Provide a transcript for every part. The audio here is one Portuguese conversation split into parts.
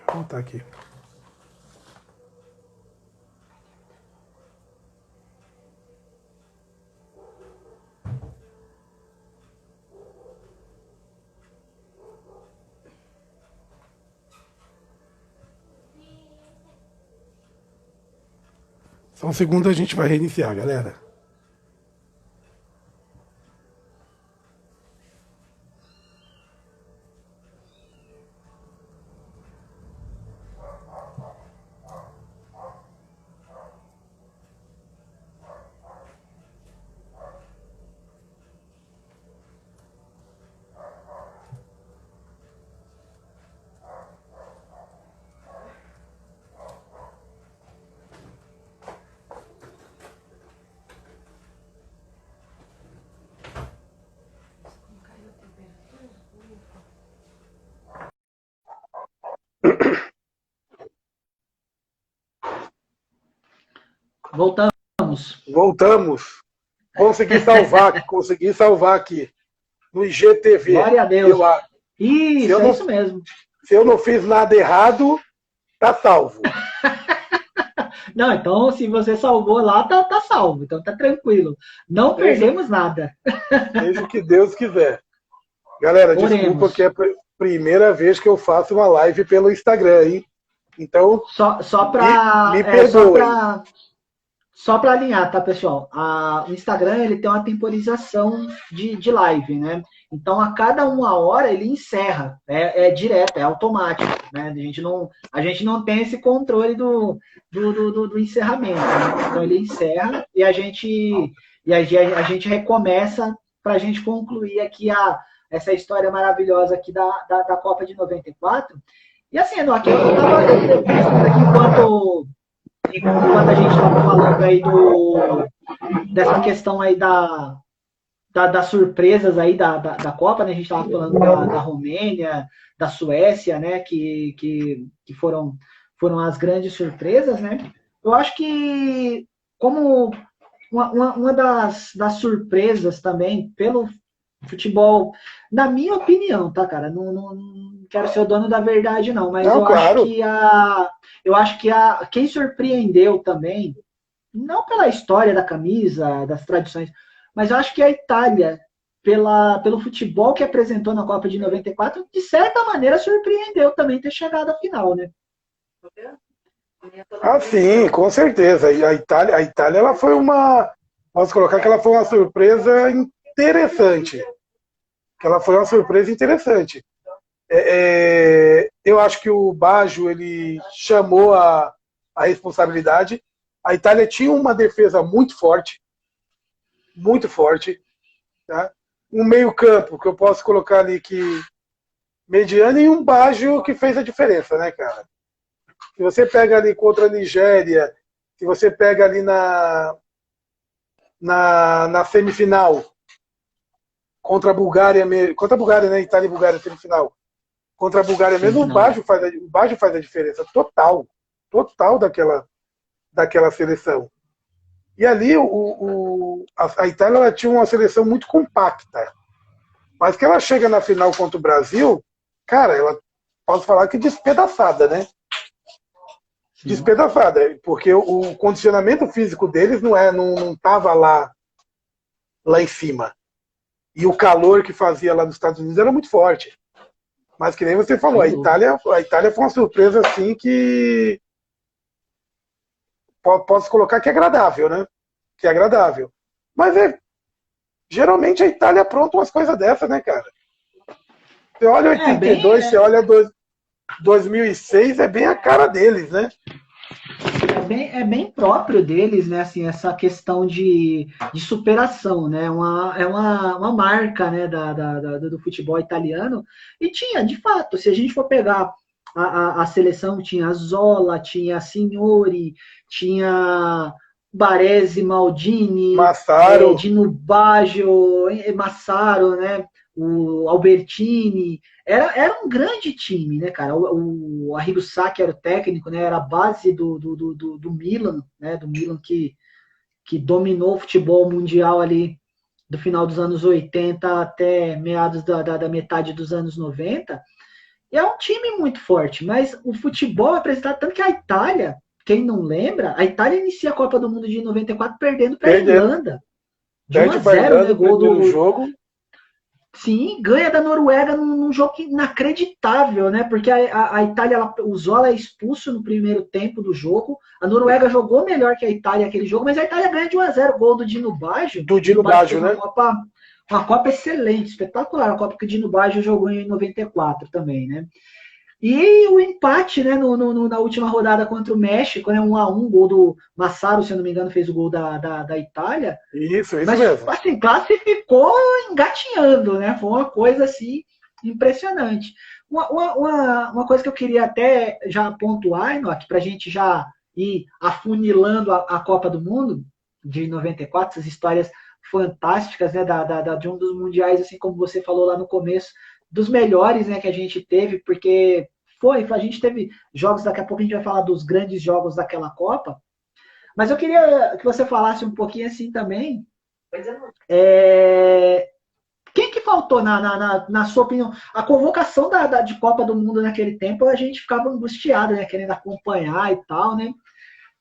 Vou voltar aqui. Só um segundo, a gente vai reiniciar, galera. Voltamos. Voltamos. Consegui salvar aqui. No IGTV. Glória a Deus. Isso, é isso mesmo. Se eu não fiz nada errado, tá salvo. Não, então se você salvou lá, tá salvo. Então tá tranquilo. Não perdemos nada. Seja o que Deus quiser. Galera, Oremos. Desculpa que é a primeira vez que eu faço uma live pelo Instagram, hein? Então, só para me perdoem. Só para alinhar, tá, pessoal? O Instagram ele tem uma temporização de live, né? Então, a cada 1 hora ele encerra. É direto, é automático. Né? A gente não tem esse controle do encerramento. Né? Então, ele encerra e a gente recomeça para a gente concluir aqui essa história maravilhosa aqui da Copa de 94. E assim, Enoque, eu estava pensando aqui enquanto a gente estava falando aí dessa questão aí das surpresas aí da Copa, né? A gente estava falando da Romênia, da Suécia, né? Que foram as grandes surpresas, né? Eu acho que como uma das surpresas também pelo futebol, na minha opinião, tá, cara? Não quero ser o dono da verdade, não, mas não, claro. eu acho que quem surpreendeu também, não pela história da camisa, das tradições, mas eu acho que a Itália, pelo futebol que apresentou na Copa de 94, de certa maneira surpreendeu também ter chegado à final, né? Ah, sim, com certeza. E a Itália ela foi posso colocar que ela foi uma surpresa interessante. Ela foi uma surpresa interessante. Eu acho que o Baggio ele chamou a responsabilidade. A Itália tinha uma defesa muito forte, tá? Um meio-campo que eu posso colocar ali que mediano e um Baggio que fez a diferença, né, cara? Se você pega ali contra a Nigéria, se você pega ali na semifinal contra a Bulgária, né? Itália e Bulgária semifinal. Contra a Bulgária mesmo, o Baggio faz a diferença total daquela seleção. E ali a Itália ela tinha uma seleção muito compacta. Mas que ela chega na final contra o Brasil, cara, ela posso falar que despedaçada, né? Sim. Despedaçada, porque o condicionamento físico deles não estava lá em cima. E o calor que fazia lá nos Estados Unidos era muito forte. Mas que nem você falou, a Itália foi uma surpresa assim que posso colocar que é agradável, né? Que é agradável. Mas geralmente a Itália apronta umas coisas dessas, né, cara? Você olha 82, você olha 2006, é bem a cara deles, né? É bem próprio deles, né? Assim, essa questão de superação, né? É uma marca, né? Do futebol italiano. E tinha, de fato, se a gente for pegar a seleção, tinha a Zola, tinha a Signori, tinha Baresi, Maldini, Massaro, Dino Baggio, Massaro, né? O Albertini, era um grande time, né, cara? O Arrigo Sacchi era o técnico, né? Era a base do Milan, né? Do Milan que dominou o futebol mundial ali do final dos anos 80 até meados da metade dos anos 90. E é um time muito forte, mas o futebol é apresentado tanto que a Itália, quem não lembra, a Itália inicia a Copa do Mundo de 94 perdendo para a Irlanda. De 1 a Perde para 0, né? Irlanda, Gol primeiro do, jogo. sim, ganha da Noruega num jogo inacreditável, né? Porque a Itália, o Zola é expulso no primeiro tempo do jogo. A Noruega jogou melhor que a Itália aquele jogo, mas a Itália ganha de 1 a 0, gol do Dino Baggio. Do Dino Dino Baggio Baggio, fez né? Uma Copa excelente, espetacular. A Copa que o Dino Baggio jogou em 94 também, né? E o empate, né, na última rodada contra o México, né, 1 a 1, gol do Massaro, se eu não me engano, fez o gol da Itália. Isso Mas, mesmo. assim, classificou engatinhando, né? Foi uma coisa, assim, impressionante. Uma coisa que eu queria até já pontuar, Enoch, para a gente já ir afunilando a Copa do Mundo de 94, essas histórias fantásticas, né, de um dos mundiais, assim como você falou lá no começo, dos melhores, né, que a gente teve, porque a gente teve jogos, daqui a pouco a gente vai falar dos grandes jogos daquela Copa, mas eu queria que você falasse um pouquinho assim também, quem que faltou, na sua opinião? A convocação de Copa do Mundo naquele tempo, a gente ficava angustiado, né, querendo acompanhar e tal, né?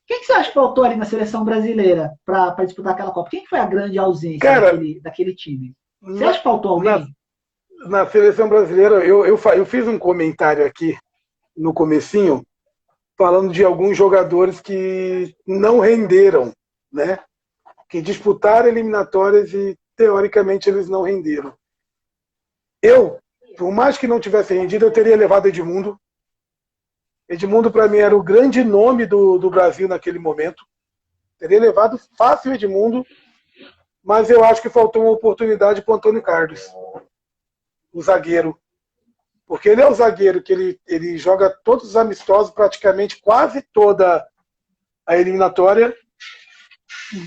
Quem que você acha que faltou ali na seleção brasileira para disputar aquela Copa? Quem que foi a grande ausência Cara, daquele time? Você acha que faltou alguém? na seleção brasileira, eu fiz um comentário aqui no comecinho, falando de alguns jogadores que não renderam, né? Que disputaram eliminatórias e, teoricamente, eles não renderam. Eu, por mais que não tivesse rendido, eu teria levado Edmundo. Edmundo, para mim, era o grande nome do Brasil naquele momento. Teria levado fácil Edmundo, mas eu acho que faltou uma oportunidade para o Antônio Carlos, o zagueiro. Porque ele é o zagueiro que ele joga todos os amistosos, praticamente quase toda a eliminatória.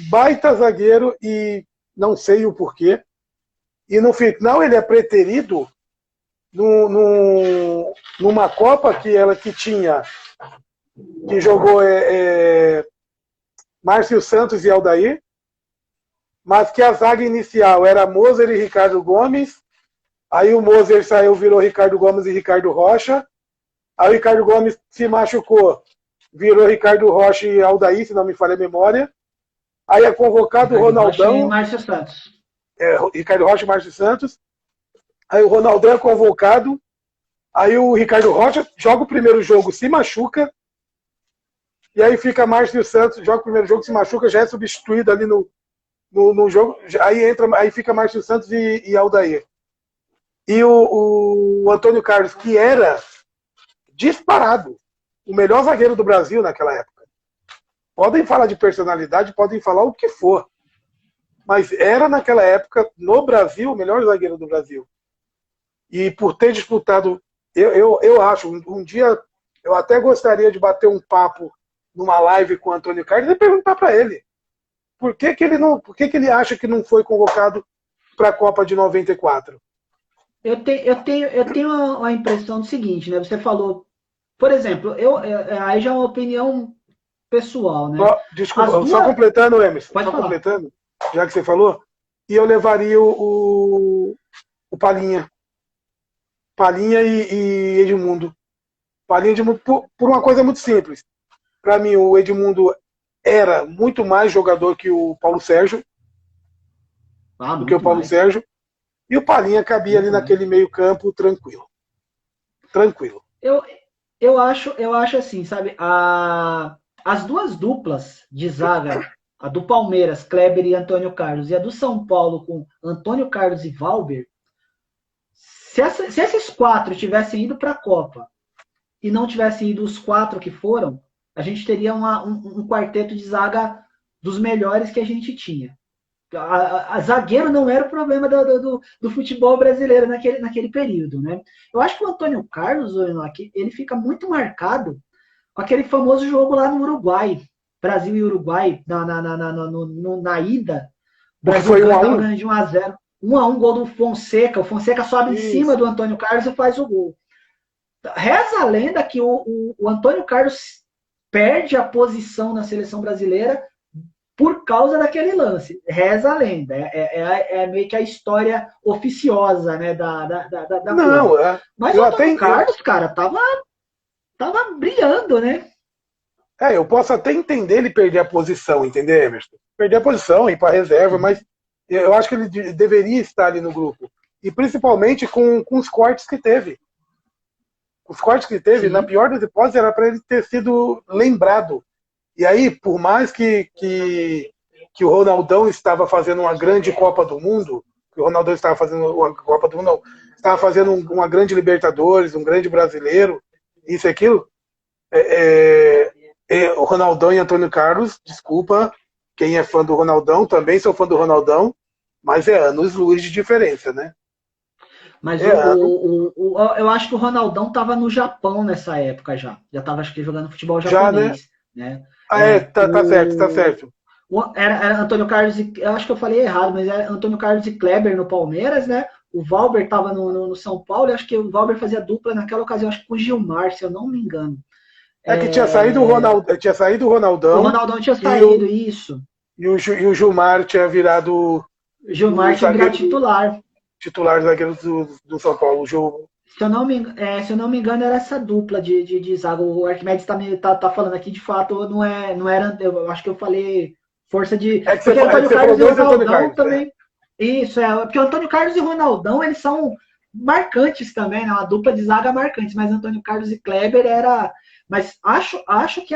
Baita zagueiro e não sei o porquê. E no final ele é preterido numa Copa que tinha, que jogou Márcio Santos e Aldair, mas que a zaga inicial era Moser e Ricardo Gomes. Aí o Moser saiu, virou Ricardo Gomes e Ricardo Rocha. Aí o Ricardo Gomes se machucou, virou Ricardo Rocha e Aldair, se não me falha a memória. Aí é convocado o Ronaldão. Rocha e Márcio Santos. Ricardo Rocha e Márcio Santos. Aí o Ronaldão é convocado. Aí o Ricardo Rocha joga o primeiro jogo, se machuca. E aí fica Márcio Santos, joga o primeiro jogo, se machuca, já é substituído ali no jogo. Aí fica Márcio Santos e Aldair. E o Antônio Carlos, que era disparado o melhor zagueiro do Brasil naquela época. Podem falar de personalidade, podem falar o que for. Mas era naquela época, no Brasil, o melhor zagueiro do Brasil. E por ter disputado, eu acho, um dia eu até gostaria de bater um papo numa live com o Antônio Carlos e perguntar para ele por que ele acha que não foi convocado para a Copa de 94. Eu tenho uma impressão do seguinte, né? Você falou, por exemplo, aí já é uma opinião pessoal, né? Desculpa, só completando, Emerson, completando, já que você falou, e eu levaria o Palinha. Palinha e Edmundo. Palinha e Edmundo por uma coisa muito simples. Para mim, o Edmundo era muito mais jogador que o Paulo Sérgio. Do que o Paulo Sérgio. E o Palinha cabia ali naquele meio campo tranquilo. Tranquilo. Eu acho assim, sabe? As duas duplas de zaga, a do Palmeiras, Kleber e Antônio Carlos, e a do São Paulo com Antônio Carlos e Valber, se esses quatro tivessem ido para a Copa e não tivessem ido os quatro que foram, a gente teria um quarteto de zaga dos melhores que a gente tinha. A zagueiro não era o problema do futebol brasileiro naquele período, né? Eu acho que o Antônio Carlos, ele fica muito marcado com aquele famoso jogo lá no Uruguai, Brasil e Uruguai, na ida. O Brasil estava ganhando de 1 a 0. 1 a 1, gol do Fonseca. O Fonseca sobe em cima do Antônio Carlos e faz o gol. Reza a lenda que o Antônio Carlos perde a posição na seleção brasileira por causa daquele lance. Reza a lenda. É meio que a história oficiosa, né, da coisa. Não, Mas o eu até Antônio Carlos, cara, tava brilhando, né? eu posso até entender ele perder a posição, entendeu, Emerson? Perder a posição, ir para reserva, mas eu acho que ele deveria estar ali no grupo. E principalmente com os cortes que teve. Os cortes que teve, Sim. na pior das hipóteses, era para ele ter sido lembrado. E aí, por mais que o Ronaldão estava fazendo uma grande Copa do Mundo, que o Ronaldão estava fazendo uma Copa do Mundo, não, estava fazendo uma grande Libertadores, um grande brasileiro, isso e aquilo, o Ronaldão e Antônio Carlos, desculpa, quem é fã do Ronaldão, também sou fã do Ronaldão, mas é anos-luz de diferença, né? Mas É ano. eu acho que o Ronaldão estava no Japão nessa época já. Já estava, acho que, jogando futebol Já, né? japonês. Né? Tá certo, tá certo. Era Antônio Carlos e. Eu acho que eu falei errado, mas era Antônio Carlos e Kleber no Palmeiras, né? O Valber estava no São Paulo, e acho que o Valber fazia dupla naquela ocasião, acho que com o Gilmar, se eu não me engano. É que tinha saído o O Ronaldão Ronaldão tinha e saído, isso. o Gilmar tinha virado O o Gilmar tinha virado zagueiro titular. titular zagueiro do São Paulo. Se eu não me engano, era essa dupla de zaga. O Arquimedes tá falando aqui, de fato, não era. Eu acho que eu falei força de. Porque É que Antônio você falou Carlos e dois Antônio Ronaldão Carlos. também. Isso, porque o Antônio Carlos e Ronaldão, eles são marcantes também, né? Uma dupla de zaga marcante, mas Antônio Carlos e Kleber era. Mas acho que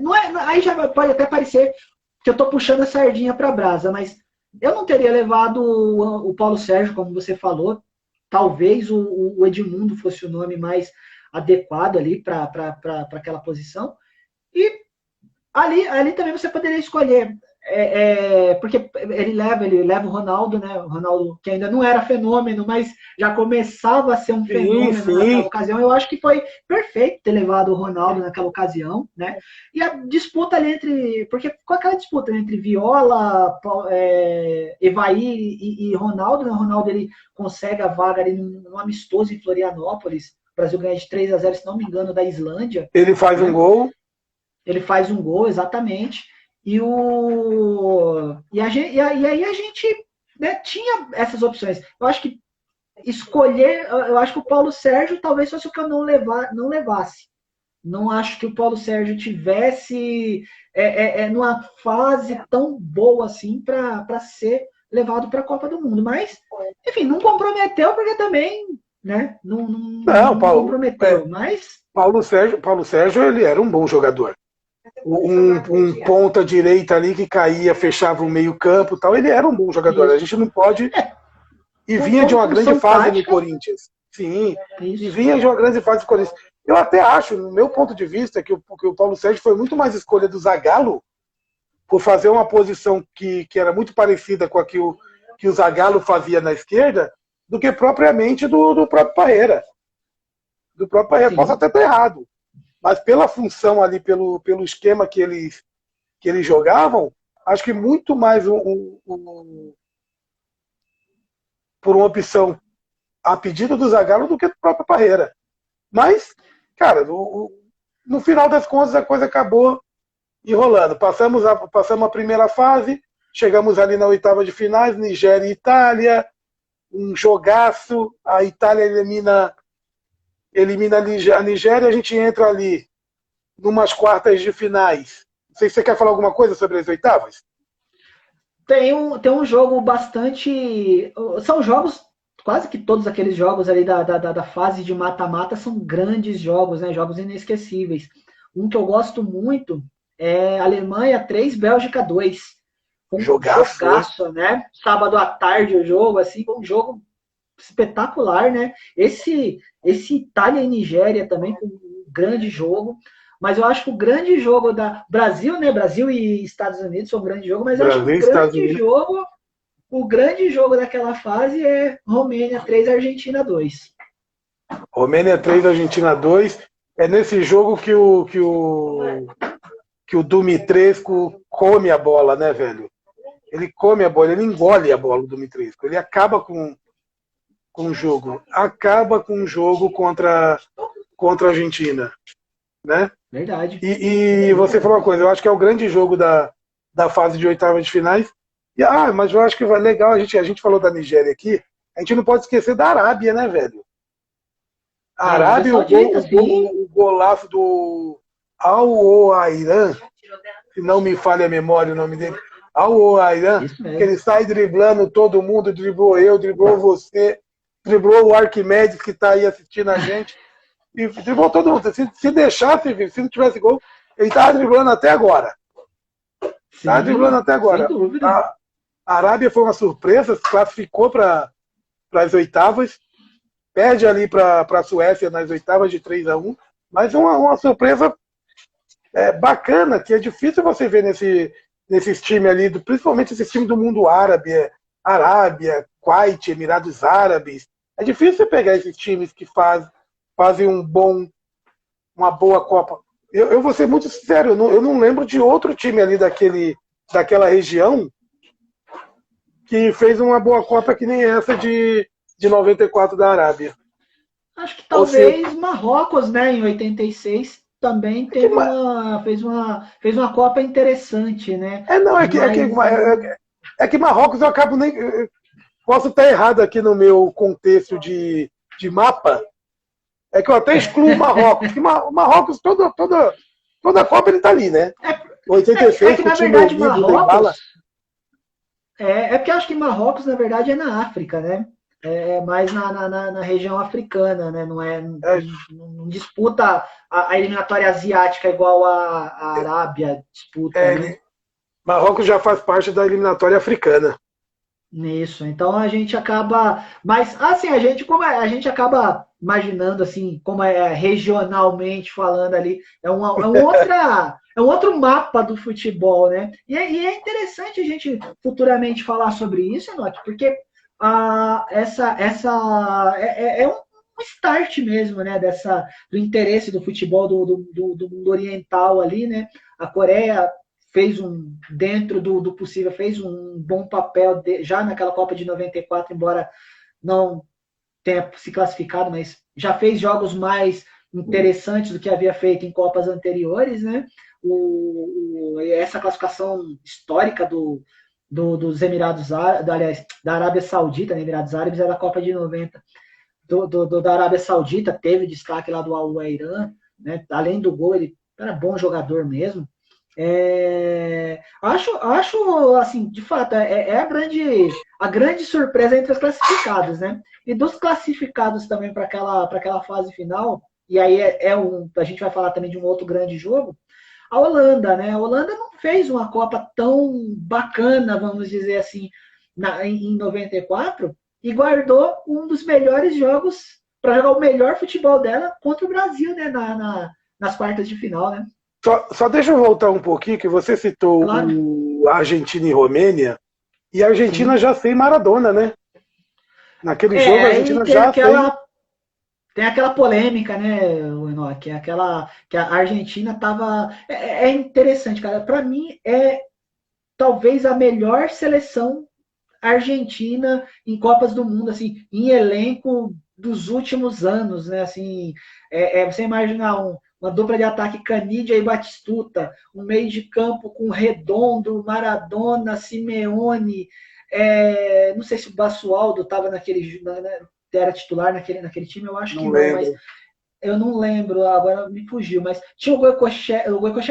não é, aí já pode até parecer que eu tô puxando a sardinha pra brasa, mas eu não teria levado o Paulo Sérgio, como você falou. Talvez o Edmundo fosse o nome mais adequado ali para aquela posição. E ali também você poderia escolher. Porque ele leva o Ronaldo, né? O Ronaldo, que ainda não era fenômeno, mas já começava a ser um Sim, fenômeno naquela sim. ocasião. Eu acho que foi perfeito ter levado o Ronaldo naquela ocasião, né? E a disputa ali entre. Porque ficou aquela disputa entre Viola, Evaí e Ronaldo, né? O Ronaldo ele consegue a vaga ali num amistoso em Florianópolis. O Brasil ganha de 3-0, se não me engano, da Islândia. Ele faz um Né? gol. Ele faz um gol, exatamente. E aí a gente, né, tinha essas opções. Eu acho que eu acho que o Paulo Sérgio talvez fosse o que eu não levasse. Não acho que o Paulo Sérgio tivesse numa fase tão boa assim para ser levado para a Copa do Mundo. Mas, enfim, não comprometeu porque também, né, Não, não comprometeu. Mas Paulo Sérgio, ele era um bom jogador. Um ponta direita ali que caía, fechava o meio campo e tal. Ele era um bom jogador. A isso, gente não pode. E vinha de como uma grande função fase no tática, Corinthians. Sim, e isso. vinha de uma grande fase no Corinthians. Eu até acho, no meu ponto de vista, que o Paulo Sérgio foi muito mais escolha do Zagallo por fazer uma posição que era muito parecida com a que o Zagallo fazia na esquerda, do que propriamente do próprio Parreira. Do próprio Parreira. Posso Sim. até estar errado, mas pela função ali, pelo esquema que eles jogavam, acho que muito mais por uma opção a pedido do Zagallo do que do próprio Parreira. Mas, cara, no final das contas a coisa acabou enrolando. Passamos a primeira fase, chegamos ali na oitava de finais, Nigéria e Itália, um jogaço, a Itália elimina a Nigéria, a gente entra ali numas quartas de finais. Não sei se você quer falar alguma coisa sobre as oitavas. Tem um jogo bastante. São jogos, quase que todos aqueles jogos ali da fase de mata-mata são grandes jogos, né? Jogos inesquecíveis. Um que eu gosto muito é Alemanha 3, Bélgica 2. Foi um Jogaço, hein? jogaço, né? Sábado à tarde o jogo, assim, foi um jogo espetacular, né? Esse Itália e Nigéria também foi um grande jogo. Mas eu acho que o grande jogo da Brasil, né? Brasil e Estados Unidos foi um grande jogo, mas eu acho que Brasil e Estados Unidos. o grande jogo daquela fase é Romênia 3, Argentina 2. Romênia 3, Argentina 2. É nesse jogo que o Dumitrescu come a bola, né, velho? Ele come a bola, ele engole a bola, o Dumitrescu. Ele acaba com o jogo. Acaba com o jogo contra a Argentina, né? Verdade. E você falou uma coisa, eu acho que é o grande jogo da fase de oitavas de finais. Mas eu acho que vai legal, a gente falou da Nigéria aqui, a gente não pode esquecer da Arábia, né, velho? A A Arábia Arábia, Saudita, sim. o golaço do Al-Oairan, se não me falha a memória o nome dele, Al-Oairan, Isso que mesmo. ele sai driblando todo mundo, driblou eu, driblou você, driblou o Arquimedes que está aí assistindo a gente, e driblou todo mundo. Se deixasse, se não tivesse gol, ele estava driblando até agora. Estava driblando Sim, até sem agora. dúvida. A Arábia foi uma surpresa, se classificou para as oitavas, perde ali para a Suécia nas oitavas de 3-1, mas uma surpresa bacana, que é difícil você ver nesses times ali, principalmente esses times do mundo árabe, Arábia, Kuwait, Emirados Árabes. É difícil você pegar esses times que fazem uma boa Copa. Eu vou ser muito sincero, eu não lembro de outro time ali daquela região que fez uma boa Copa que nem essa de 94 da Arábia. Acho que Ou seja, talvez Marrocos, né, em 86 também é que, fez uma Copa interessante, né? não, Mas é que Marrocos eu acabo nem. Posso estar errado aqui no meu contexto de mapa, é que eu até excluo o Marrocos, que o Marrocos, toda a Copa ele tá ali, né? é 86 que com o na time verdade horrível, Dembala. É porque eu acho que Marrocos, na verdade, é na África, né? É mais na região africana, né? É, Não disputa a eliminatória asiática igual a Arábia disputa, né? ele, Marrocos já faz parte da eliminatória africana. Nisso. Então a gente acaba. Mas assim, a gente acaba imaginando assim, como é regionalmente falando ali, é um outro mapa do futebol, né? E é interessante a gente futuramente falar sobre isso, Enoque, porque é um start mesmo, né? Do interesse do futebol do mundo oriental ali, né? A Coreia dentro do possível, fez um bom papel já naquela Copa de 94, embora não tenha se classificado, mas já fez jogos mais interessantes do que havia feito em Copas anteriores, né? Essa classificação histórica dos Emirados Árabes, aliás, da Arábia Saudita, né? Emirados Árabes era a Copa de 90, da Arábia Saudita, teve destaque lá do Al-Wairan, né? Além do gol, ele era bom jogador mesmo. Acho, assim, de fato, é a grande surpresa entre os classificados, né? E dos classificados também para aquela fase final, e aí a gente vai falar também de um outro grande jogo, a Holanda, né? A Holanda não fez uma Copa tão bacana, vamos dizer assim, em 94, e guardou um dos melhores jogos para jogar o melhor futebol dela contra o Brasil, né? Nas quartas de final, né? Só deixa eu voltar um pouquinho, que você citou Claro, o Argentina e Romênia, e a Argentina sim. já sem Maradona, né? Naquele jogo a Aí Argentina já sem. tem aquela polêmica, né, Enoque? Aquela que a Argentina tava. É interessante, cara. Para mim, é talvez a melhor seleção argentina em Copas do Mundo, assim, em elenco dos últimos anos, né? Assim, você imaginar uma dupla de ataque Canidia e Batistuta, um meio de campo com Redondo, Maradona, Simeone, não sei se o Basualdo estava era titular naquele time, eu acho que Não não, mas lembro. eu não lembro, agora me fugiu, mas tinha o Goicoechea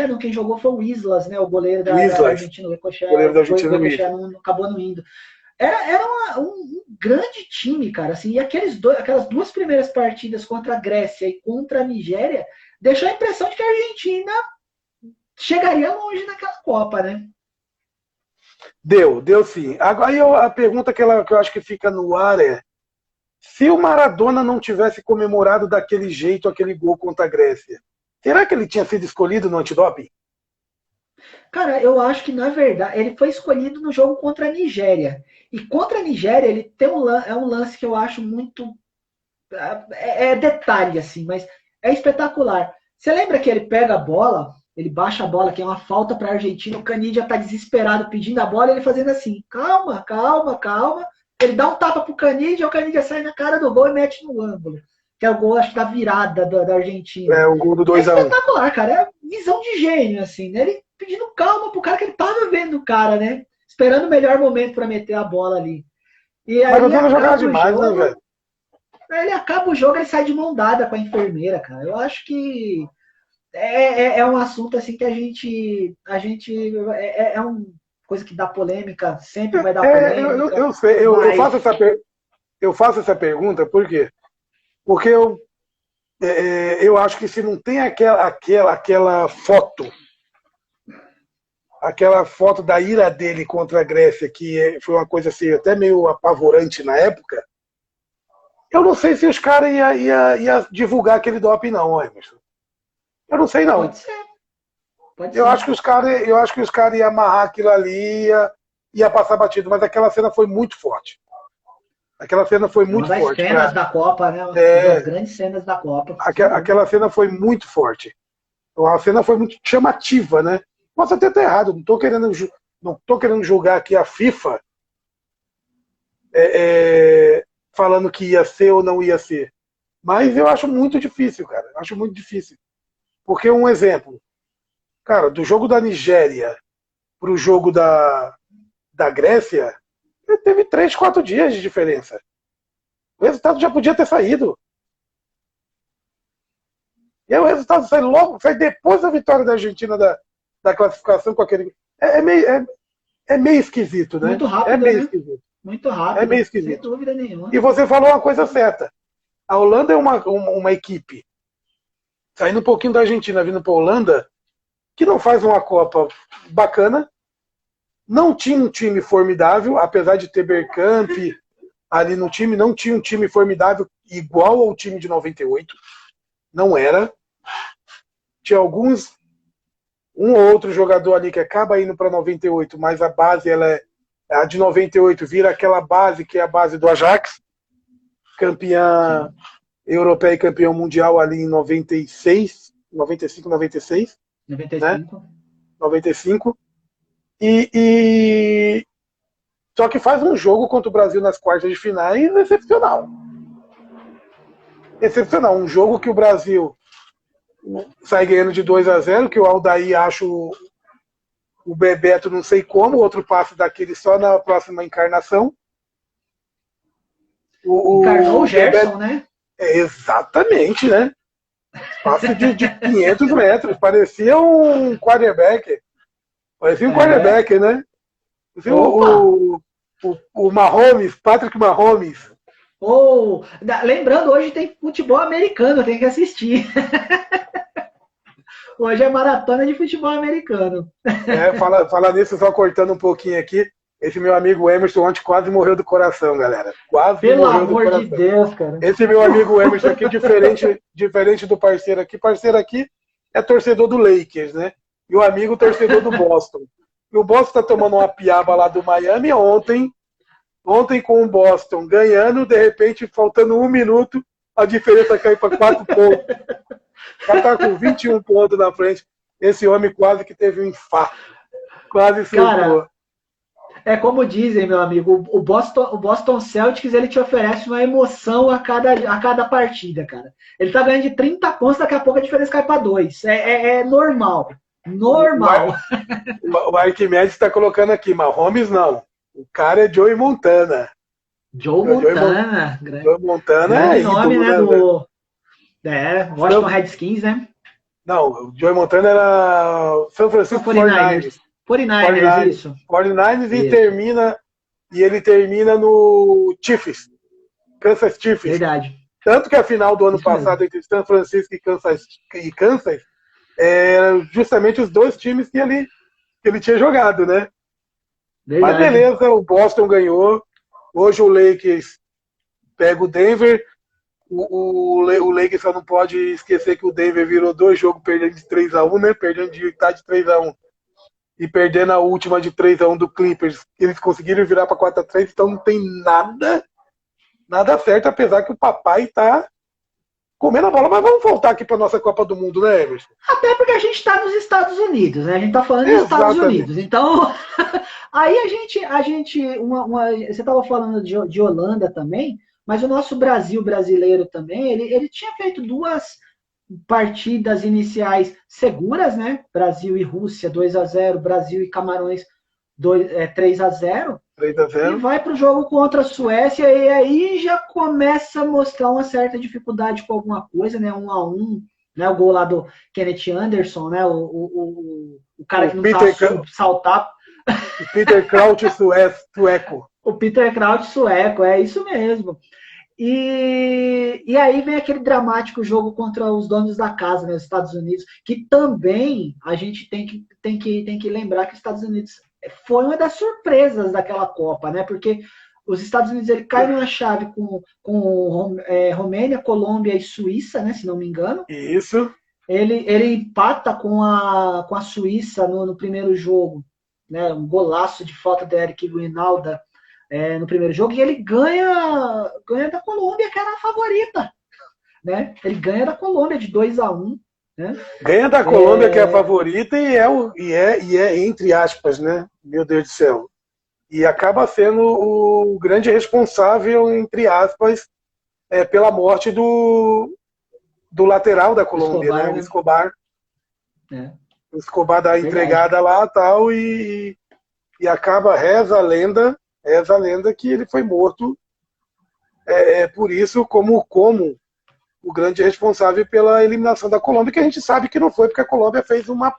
não, quem jogou foi o Islas, né, o goleiro O da Islas, Argentina, goleiro da o Argentina, o Goicoechea Islas. não acabou não indo. Era um grande time, cara, assim, e aquelas duas primeiras partidas contra a Grécia e contra a Nigéria deixou a impressão de que a Argentina chegaria longe naquela Copa, né? Deu sim. Agora, aí a pergunta que eu acho que fica no ar é: se o Maradona não tivesse comemorado daquele jeito aquele gol contra a Grécia, será que ele tinha sido escolhido no antidoping? Cara, eu acho que, na verdade, ele foi escolhido no jogo contra a Nigéria. E contra a Nigéria, ele tem um lance que eu acho muito. É detalhe, assim, mas é espetacular. Você lembra que ele pega a bola, ele baixa a bola, que é uma falta para a Argentina, o Canidia tá desesperado pedindo a bola, ele fazendo assim, calma, calma, calma. Ele dá um tapa pro Canidia, o Canidia sai na cara do gol e mete no ângulo. que é o gol, acho, da virada da Argentina. É o gol do É 2-1. espetacular, cara. É visão de gênio, assim, né? Ele pedindo calma pro cara que ele tava vendo o cara, né? Esperando o melhor momento para meter a bola ali. E aí Maradona jogava acaba o demais, né, jogo, velho? ele acaba o jogo, ele sai de mão dada com a enfermeira, cara. Eu acho que é um assunto assim que a gente é uma coisa que dá polêmica, sempre vai dar polêmica, Eu sei, mas eu faço essa pergunta por quê? Porque eu acho que se não tem aquela foto da ira dele contra a Grécia, que foi uma coisa assim, até meio apavorante na época, eu não sei se os caras ia divulgar aquele doping, não, Emerson. Eu não sei, não. pode ser. Pode Eu ser. acho que os caras iam amarrar aquilo ali, ia passar batido, mas aquela cena foi muito forte. Aquela cena foi É uma muito das forte. cenas da Copa, né? Uma das grandes cenas da Copa. Aquela cena foi muito forte. A cena foi muito chamativa, né? Posso até estar errado, não estou querendo julgar aqui a FIFA falando que ia ser ou não ia ser. Mas eu acho muito difícil, cara. Eu acho muito difícil. Porque um exemplo, cara, do jogo da Nigéria pro jogo da Grécia, teve 3, 4 dias de diferença. O resultado já podia ter saído. E aí o resultado sai depois da vitória da Argentina da classificação com aquele. É meio esquisito, né? Muito É rápido, meio né? esquisito. Muito É meio rápido, sem esquisito. dúvida nenhuma. E você falou uma coisa certa. A Holanda é uma equipe, saindo um pouquinho da Argentina, vindo para a Holanda, que não faz uma Copa bacana, não tinha um time formidável, apesar de ter Bergkamp ali no time, não tinha um time formidável igual ao time de 98. Não era. Tinha um ou outro jogador ali que acaba indo para 98, mas a base, a de 98 vira aquela base que é a base do Ajax, campeã europeia e campeão mundial ali em 96, 95, 96. 95. Né? 95. E só que faz um jogo contra o Brasil nas quartas de finais excepcional. Excepcional. Um jogo que o Brasil sai ganhando de 2-0, que o Aldair acha o Bebeto não sei como, outro passe daquele só na próxima encarnação. Encarnou o Gerson, Bebeto, né? Exatamente, né? Passe de 500 metros. Parecia um quarterback. Parecia um quarterback, né? Parecia o Mahomes, Patrick Mahomes. Lembrando, hoje tem futebol americano, tem que assistir. Hoje é maratona de futebol americano. Falar nisso, só cortando um pouquinho aqui. Esse meu amigo Emerson ontem quase morreu do coração, galera. Quase Pelo morreu do amor coração. de Deus, cara. Esse meu amigo Emerson aqui, diferente do parceiro aqui. Parceiro aqui é torcedor do Lakers, né? E o amigo torcedor do Boston. E o Boston tá tomando uma piaba lá do Miami ontem com o Boston ganhando, de repente, faltando 1 minuto, a diferença caiu para 4 pontos. O cara tá com 21 pontos na frente. Esse homem quase que teve um infarto. Quase se Cara, é como dizem, meu amigo, o Boston Celtics, ele te oferece uma emoção a cada partida, cara. Ele tá ganhando de 30 pontos, daqui a pouco a diferença cai para 2. É normal. Normal. O Arquimedes está colocando aqui, Mahomes não. O cara é Joey Montana. Joe Montana. Joey Montana é nome, né? Do Washington Redskins, né? Não, o Joey Montana era São Francisco 49ers. 49ers, isso. 49ers e ele termina no Chiefs. Kansas Chiefs. Verdade. Tanto que a final do ano passado entre São Francisco e Kansas eram justamente os dois times que ele tinha jogado, né? Verdade. Mas beleza, o Boston ganhou. Hoje o Lakers pega o Denver. O Lakers só não pode esquecer que o Denver virou 2 jogos perdendo de 3-1, né? Perdendo de 3-1 e perdendo a última de 3-1 do Clippers. Eles conseguiram virar para 4-3, então não tem nada certo, apesar que o papai tá comendo a bola. Mas vamos voltar aqui para nossa Copa do Mundo, né, Emerson? Até porque a gente está nos Estados Unidos, né? A gente está falando dos Estados Unidos. Então, aí a gente você estava falando de Holanda também. Mas o nosso Brasil brasileiro também, ele tinha feito 2 partidas iniciais seguras, né? Brasil e Rússia 2-0, Brasil e Camarões 3-0, 3-0. e vai para o jogo contra a Suécia, e aí já começa a mostrar uma certa dificuldade com alguma coisa, né? 1-1, né? O gol lá do Kenneth Anderson, né? O cara que não sabe saltar. O Peter Crouch sueco. O Peter Crouch sueco, é isso mesmo. E aí vem aquele dramático jogo contra os donos da casa, né, os Estados Unidos, que também a gente tem que lembrar que os Estados Unidos foi uma das surpresas daquela Copa, né? Porque os Estados Unidos ele cai numa chave com Romênia, Colômbia e Suíça, né? Se não me engano. Isso. Ele empata com a Suíça no primeiro jogo, né? Um golaço de falta de Eric Guinalda no primeiro jogo, e ele ganha da Colômbia, que era a favorita. Né? Ele ganha da Colômbia de 2-1. Né? Ganha da Colômbia, que é a favorita, e é entre aspas, né? Meu Deus do céu. E acaba sendo o grande responsável, entre aspas, pela morte do lateral da Colômbia, Escobar, né? O Escobar. O Escobar dá a entregada lá tal, e acaba, reza a lenda que ele foi morto por isso, como o grande responsável pela eliminação da Colômbia, que a gente sabe que não foi, porque a Colômbia fez uma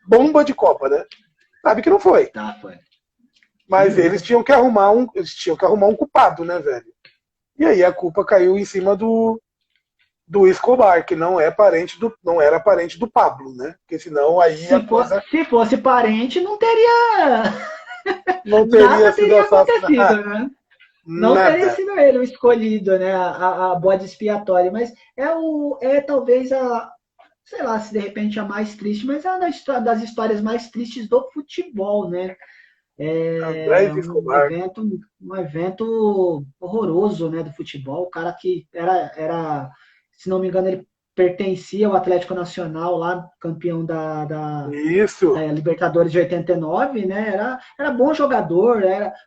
bomba de Copa, né? Sabe que não foi. Tá, foi. Mas eles tinham que arrumar um culpado, né, velho? E aí a culpa caiu em cima do Escobar, que não era parente do Pablo, né? Porque senão aí se fosse parente, não teria nada teria acontecido, né? Não teria sido ele o escolhido, né? A bode expiatória, mas talvez sei lá, se de repente a mais triste, mas é uma das histórias mais tristes do futebol, né? Um evento horroroso, né, do futebol. O cara que era, se não me engano, ele pertencia ao Atlético Nacional, lá campeão da Libertadores de 89, né? Era bom jogador,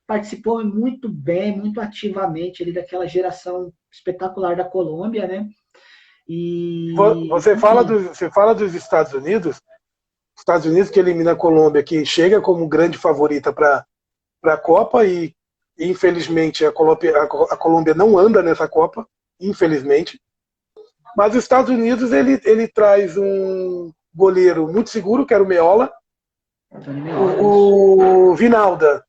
participou muito bem, muito ativamente ali daquela geração espetacular da Colômbia, né? E você fala dos Estados Unidos. Estados Unidos que elimina a Colômbia, que chega como grande favorita para a Copa, e infelizmente a Colômbia não anda nessa Copa, infelizmente. Mas os Estados Unidos ele traz um goleiro muito seguro, que era o Meola. O Vinalda.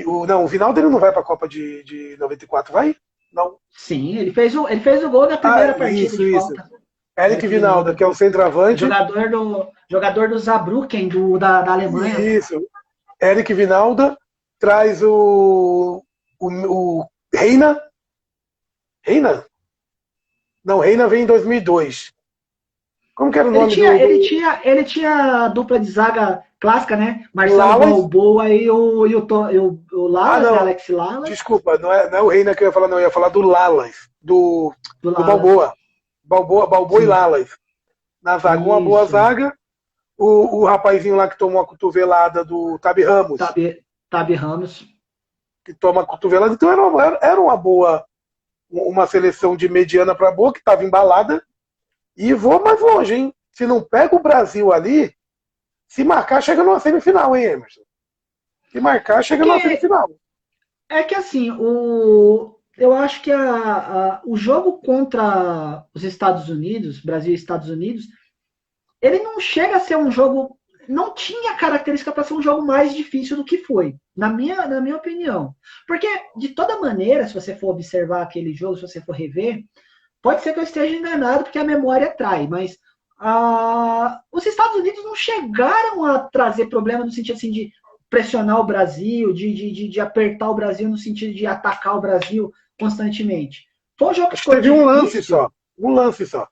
O Vinalda ele não vai para a Copa de 94, vai? Não. Sim, ele fez o gol na primeira partida de falta. Eric Vinalda, que é o centroavante. Jogador do Saarbrücken, da Alemanha. Isso. Eric Vinalda traz o Reina. Reina? Não, Reina veio em 2002. Como que era o nome Ele tinha a dupla de zaga clássica, né? Marcelo Balboa e o Lalas, Alex Lalas. Desculpa, não é o Reina que eu ia falar, não. Eu ia falar do Lalas. Do Balboa. Balboa e Lalas. Na zaga, uma boa zaga. O rapazinho lá que tomou a cotovelada do Tabi Ramos. Tabi Ramos. Que toma a cotovelada. Então era uma boa, uma seleção de mediana para boa, que estava embalada. E vou mais longe, hein? Se não pega o Brasil ali, se marcar, chega numa semifinal, hein, Emerson? Se marcar, chega numa semifinal. É que assim, eu acho que o jogo contra os Estados Unidos, Brasil e Estados Unidos, ele não chega a ser um jogo, não tinha característica para ser um jogo mais difícil do que foi, na minha opinião. Porque, de toda maneira, se você for observar aquele jogo, se você for rever, pode ser que eu esteja enganado, porque a memória trai, mas os Estados Unidos não chegaram a trazer problema no sentido assim, de pressionar o Brasil, de apertar o Brasil no sentido de atacar o Brasil constantemente. Foi um jogo que teve um lance só. Um lance só.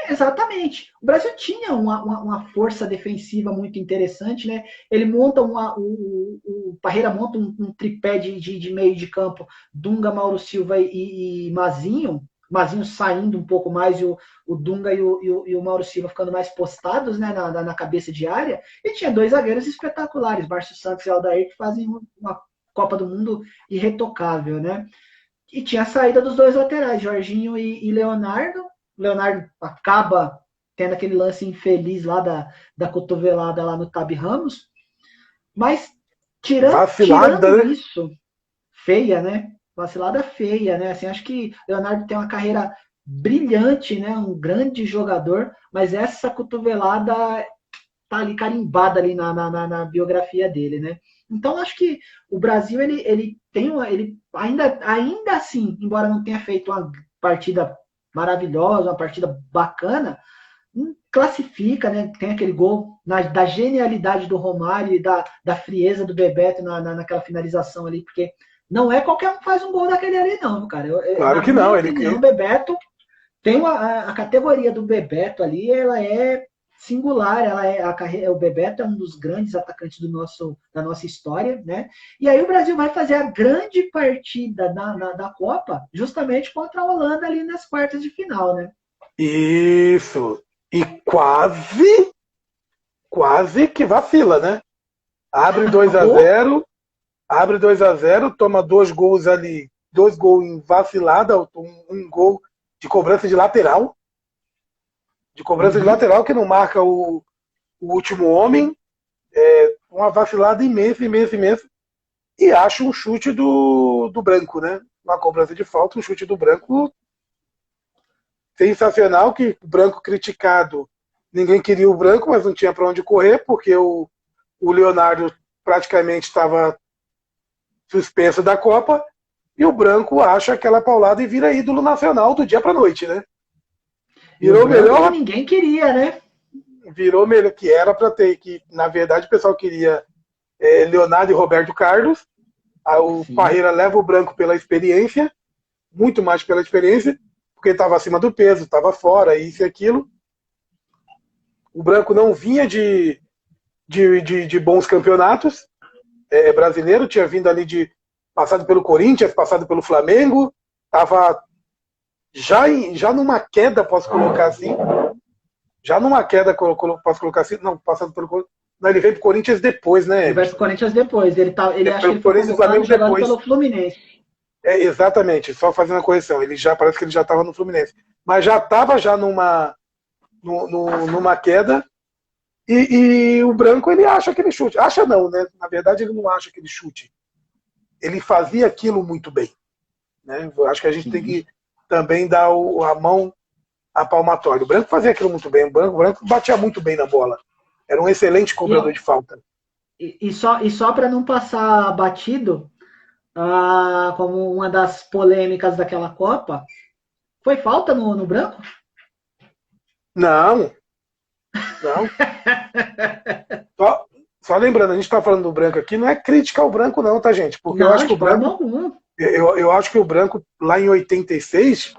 Exatamente. O Brasil tinha uma força defensiva muito interessante, né? Ele monta o Parreira monta um tripé de meio de campo, Dunga, Mauro Silva e Mazinho. Mazinho saindo um pouco mais, e o Dunga e o Mauro Silva ficando mais postados, né, na cabeça de área, e tinha 2 zagueiros espetaculares, Márcio Santos e Aldair, que fazem uma Copa do Mundo irretocável, né? E tinha a saída dos dois laterais, Jorginho e Leonardo. Leonardo acaba tendo aquele lance infeliz lá da cotovelada lá no Tabi Ramos. Mas Vacilada, tirando né? isso, feia, né? Vacilada feia, né? Assim, acho que Leonardo tem uma carreira brilhante, né? Um grande jogador, mas essa cotovelada tá ali carimbada ali na biografia dele, né? Então acho que o Brasil ele tem ele ainda assim, embora não tenha feito uma partida maravilhosa, uma partida bacana, classifica, né? Tem aquele gol da genialidade do Romário e da frieza do Bebeto naquela finalização ali, porque não é qualquer um que faz um gol daquele ali, não, cara. Claro Na que minha não. opinião, o Bebeto tem a categoria do Bebeto ali, ela é singular, ela é a carreira, o Bebeto é um dos grandes atacantes da nossa história, né? E aí o Brasil vai fazer a grande partida da Copa justamente contra a Holanda ali nas quartas de final, né? Isso. E quase que vacila, né? Abre 2 a Oh, 0 abre 2-0, toma 2 gols ali, 2 gols em vacilada, um gol de cobrança de lateral, que não marca o último homem, uma vacilada imensa, imensa, imensa, e acha um chute do Branco, né? Uma cobrança de falta, um chute do Branco sensacional, que o Branco criticado, ninguém queria o Branco, mas não tinha para onde correr, porque o Leonardo praticamente estava suspenso da Copa, e o Branco acha aquela paulada e vira ídolo nacional do dia para noite, né? e o Virou branco que melhor, ninguém queria, né? virou melhor, que era para ter, que na verdade o pessoal queria Leonardo e Roberto Carlos, o Sim. Parreira leva o Branco pela experiência, muito mais pela experiência, porque estava acima do peso, estava fora, isso e aquilo. O Branco não vinha de bons campeonatos, brasileiro, tinha vindo ali de passado pelo Corinthians, passado pelo Flamengo, estava já numa queda, posso colocar assim, já numa queda, posso colocar assim, não, passando pelo não, ele veio pro Corinthians depois, né, Ele vai pro Emerson? Corinthians depois. Ele acha que Pelo ele foi Corinthians e convocado Flamengo jogando depois. pelo Fluminense. Exatamente, só fazendo a correção. Ele já parece que ele já estava no Fluminense. Mas já estava já numa queda. E o Branco ele acha aquele chute. Acha não, né? Na verdade, ele não acha aquele chute. Ele fazia aquilo muito bem. Né? Eu acho que a gente tem Sim. que também dar a mão a palmatória. O Branco fazia aquilo muito bem. O Branco batia muito bem na bola. Era um excelente E, cobrador de falta. só para não passar batido, como uma das polêmicas daquela Copa, foi falta no branco? Não, não. Só, só lembrando, a gente está falando do Branco aqui, não é crítica ao Branco, não, tá, gente? Porque eu acho Não, que de o forma Branco alguma. Eu acho que o Branco, lá em 86,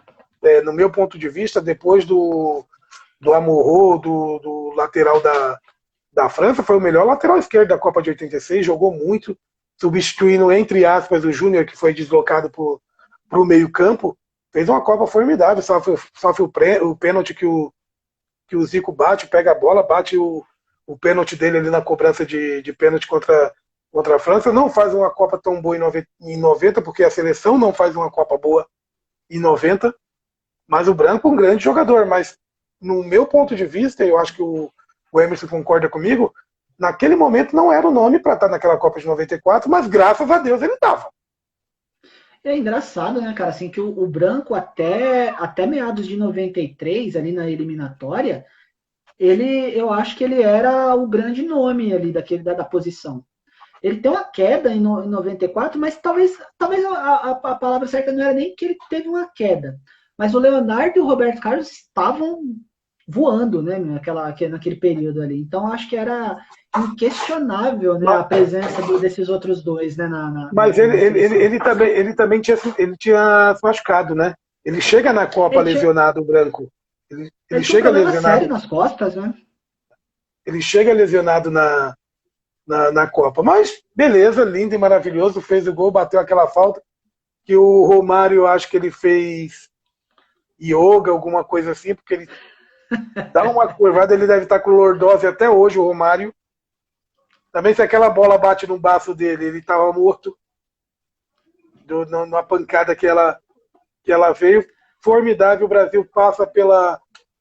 no meu ponto de vista, depois do Amorô, do lateral da França, foi o melhor lateral esquerdo da Copa de 86, jogou muito, substituindo, entre aspas, o Júnior, que foi deslocado para o meio-campo. Fez uma Copa formidável, sofre o pênalti que o Zico bate, pega a bola, bate o pênalti dele ali na cobrança de pênalti contra a França. Não faz uma Copa tão boa em 90, porque a seleção não faz uma Copa boa em 90, mas o Branco é um grande jogador. Mas, no meu ponto de vista, eu acho que o Emerson concorda comigo, naquele momento não era o nome para estar naquela Copa de 94, mas graças a Deus ele estava. É engraçado, né, cara, assim, que o branco até meados de 93, ali na eliminatória, eu acho que ele era o grande nome ali da posição. Ele tem uma queda em 94, mas talvez a palavra certa não era nem que ele teve uma queda. Mas o Leonardo e o Roberto Carlos estavam voando, né, naquele período ali. Então acho que era inquestionável, né, a Mas, presença desses outros dois, né, mas ele, na ele, ele, seleção. ele também tinha se machucado, né? Ele chega na Copa Ele tinha, lesionado, o Branco. Ele ele tinha um chega problema sério lesionado, nas costas, né? ele chega lesionado na Copa. Mas, beleza, lindo e maravilhoso, fez o gol, bateu aquela falta, que o Romário, acho que ele fez yoga, alguma coisa assim, porque ele dá uma curvada, ele deve estar com lordose até hoje, o Romário. Também se aquela bola bate no baço dele, ele estava morto, numa pancada que ela veio. Formidável, o Brasil passa pela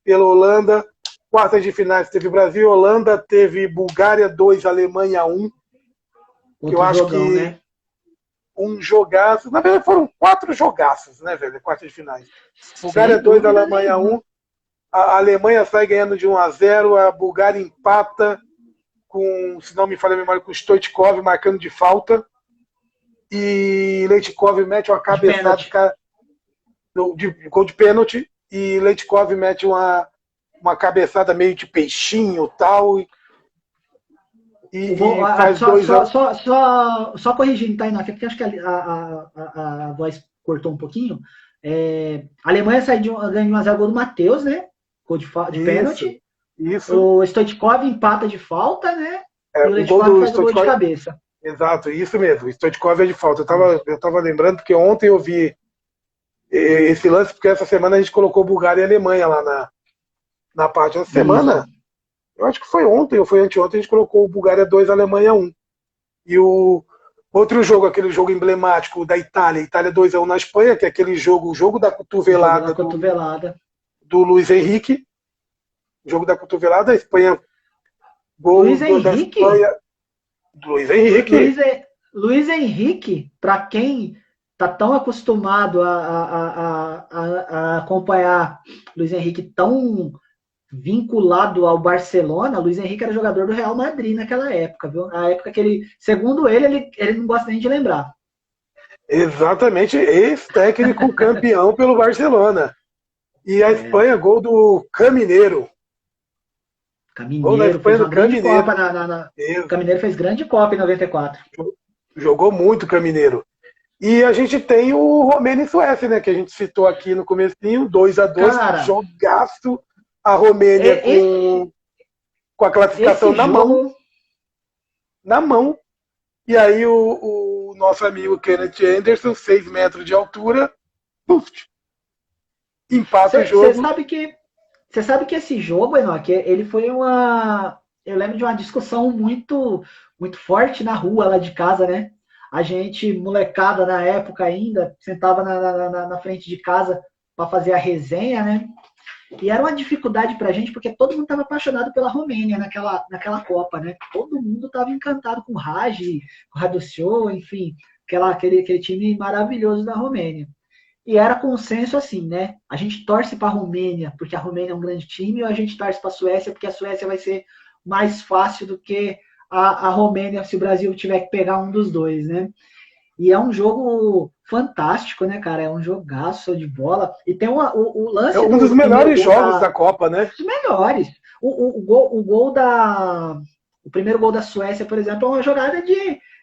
Holanda. Quartas de finais teve Brasil e Holanda, teve Bulgária 2, Alemanha 1. Outro Eu acho jogão, que né? um jogaço. Na verdade, foram 4 jogaços, né, velho? Quartas de finais. Bulgária Sem 2, dúvida Alemanha nenhuma. 1. A Alemanha sai ganhando de 1-0, a Bulgária empata com, se não me falha a memória, com o Stoichkov marcando de falta. E Leitkov mete uma De cabeçada pênalti. de gol de pênalti. E Leitkov mete uma cabeçada meio de peixinho tal, e faz Só, 2-1. só corrigindo, tá, Inácio, porque acho que a voz cortou um pouquinho. A Alemanha sai ganha de 1-0 gol do Matheus, né? Gol de Isso, pênalti. isso. O Stoichkov empata de falta, né? E o O gol Leitkov do faz o gol de Stoichkov. cabeça. Exato, isso mesmo. Stoichkov é de falta. Eu tava lembrando porque ontem eu vi esse lance, porque essa semana a gente colocou Bulgária e Alemanha lá na parte. Essa Isso. semana, eu acho que foi ontem ou foi anteontem, a gente colocou Bulgária 2, Alemanha 1. E o outro jogo, aquele jogo emblemático da Itália, Itália 2-1 na Espanha, que é aquele jogo, o jogo da Jogo na cotovelada cotovelada. do Luiz Henrique. O jogo da cotovelada, a Espanha, gol Luiz da Henrique? Espanha, do Luiz Henrique. Luiz, Luiz Henrique, para quem tá tão acostumado a acompanhar Luiz Henrique tão vinculado ao Barcelona, Luiz Henrique era jogador do Real Madrid naquela época, viu? Na época que ele, segundo ele não gosta nem de lembrar. Exatamente, ex-técnico campeão pelo Barcelona. E a Espanha, gol do Camineiro. Gol da Camineiro Espanha fez do uma grande Camineiro. Copa Camineiro fez grande Copa em 94. Jogou muito Camineiro. E a gente tem o Romênia e Suécia, né? Que a gente citou aqui no comecinho, 2-2, Cara, jogaço. A Romênia com a classificação esse na mão. jogo... Na mão. E aí o nosso amigo Kenneth Anderson, 6 metros de altura, puf, empata o Você jogo. sabe que esse jogo, Enoch, ele foi uma... Eu lembro de uma discussão muito forte na rua lá de casa, né? A gente, molecada na época ainda, sentava na frente de casa para fazer a resenha, né? E era uma dificuldade pra gente, porque todo mundo estava apaixonado pela Romênia naquela Copa, né? Todo mundo estava encantado com o Raj, com o Raduccio, enfim, aquele time maravilhoso da Romênia. E era consenso assim, né? A gente torce para a Romênia, porque a Romênia é um grande time, ou a gente torce para a Suécia, porque a Suécia vai ser mais fácil do que a Romênia, se o Brasil tiver que pegar um dos dois, né? E é um jogo fantástico, né, cara? É um jogaço de bola. E tem o É lance um dos do primeiro melhores gol jogos da Copa, né? os melhores. O primeiro gol da Suécia, por exemplo, é uma jogada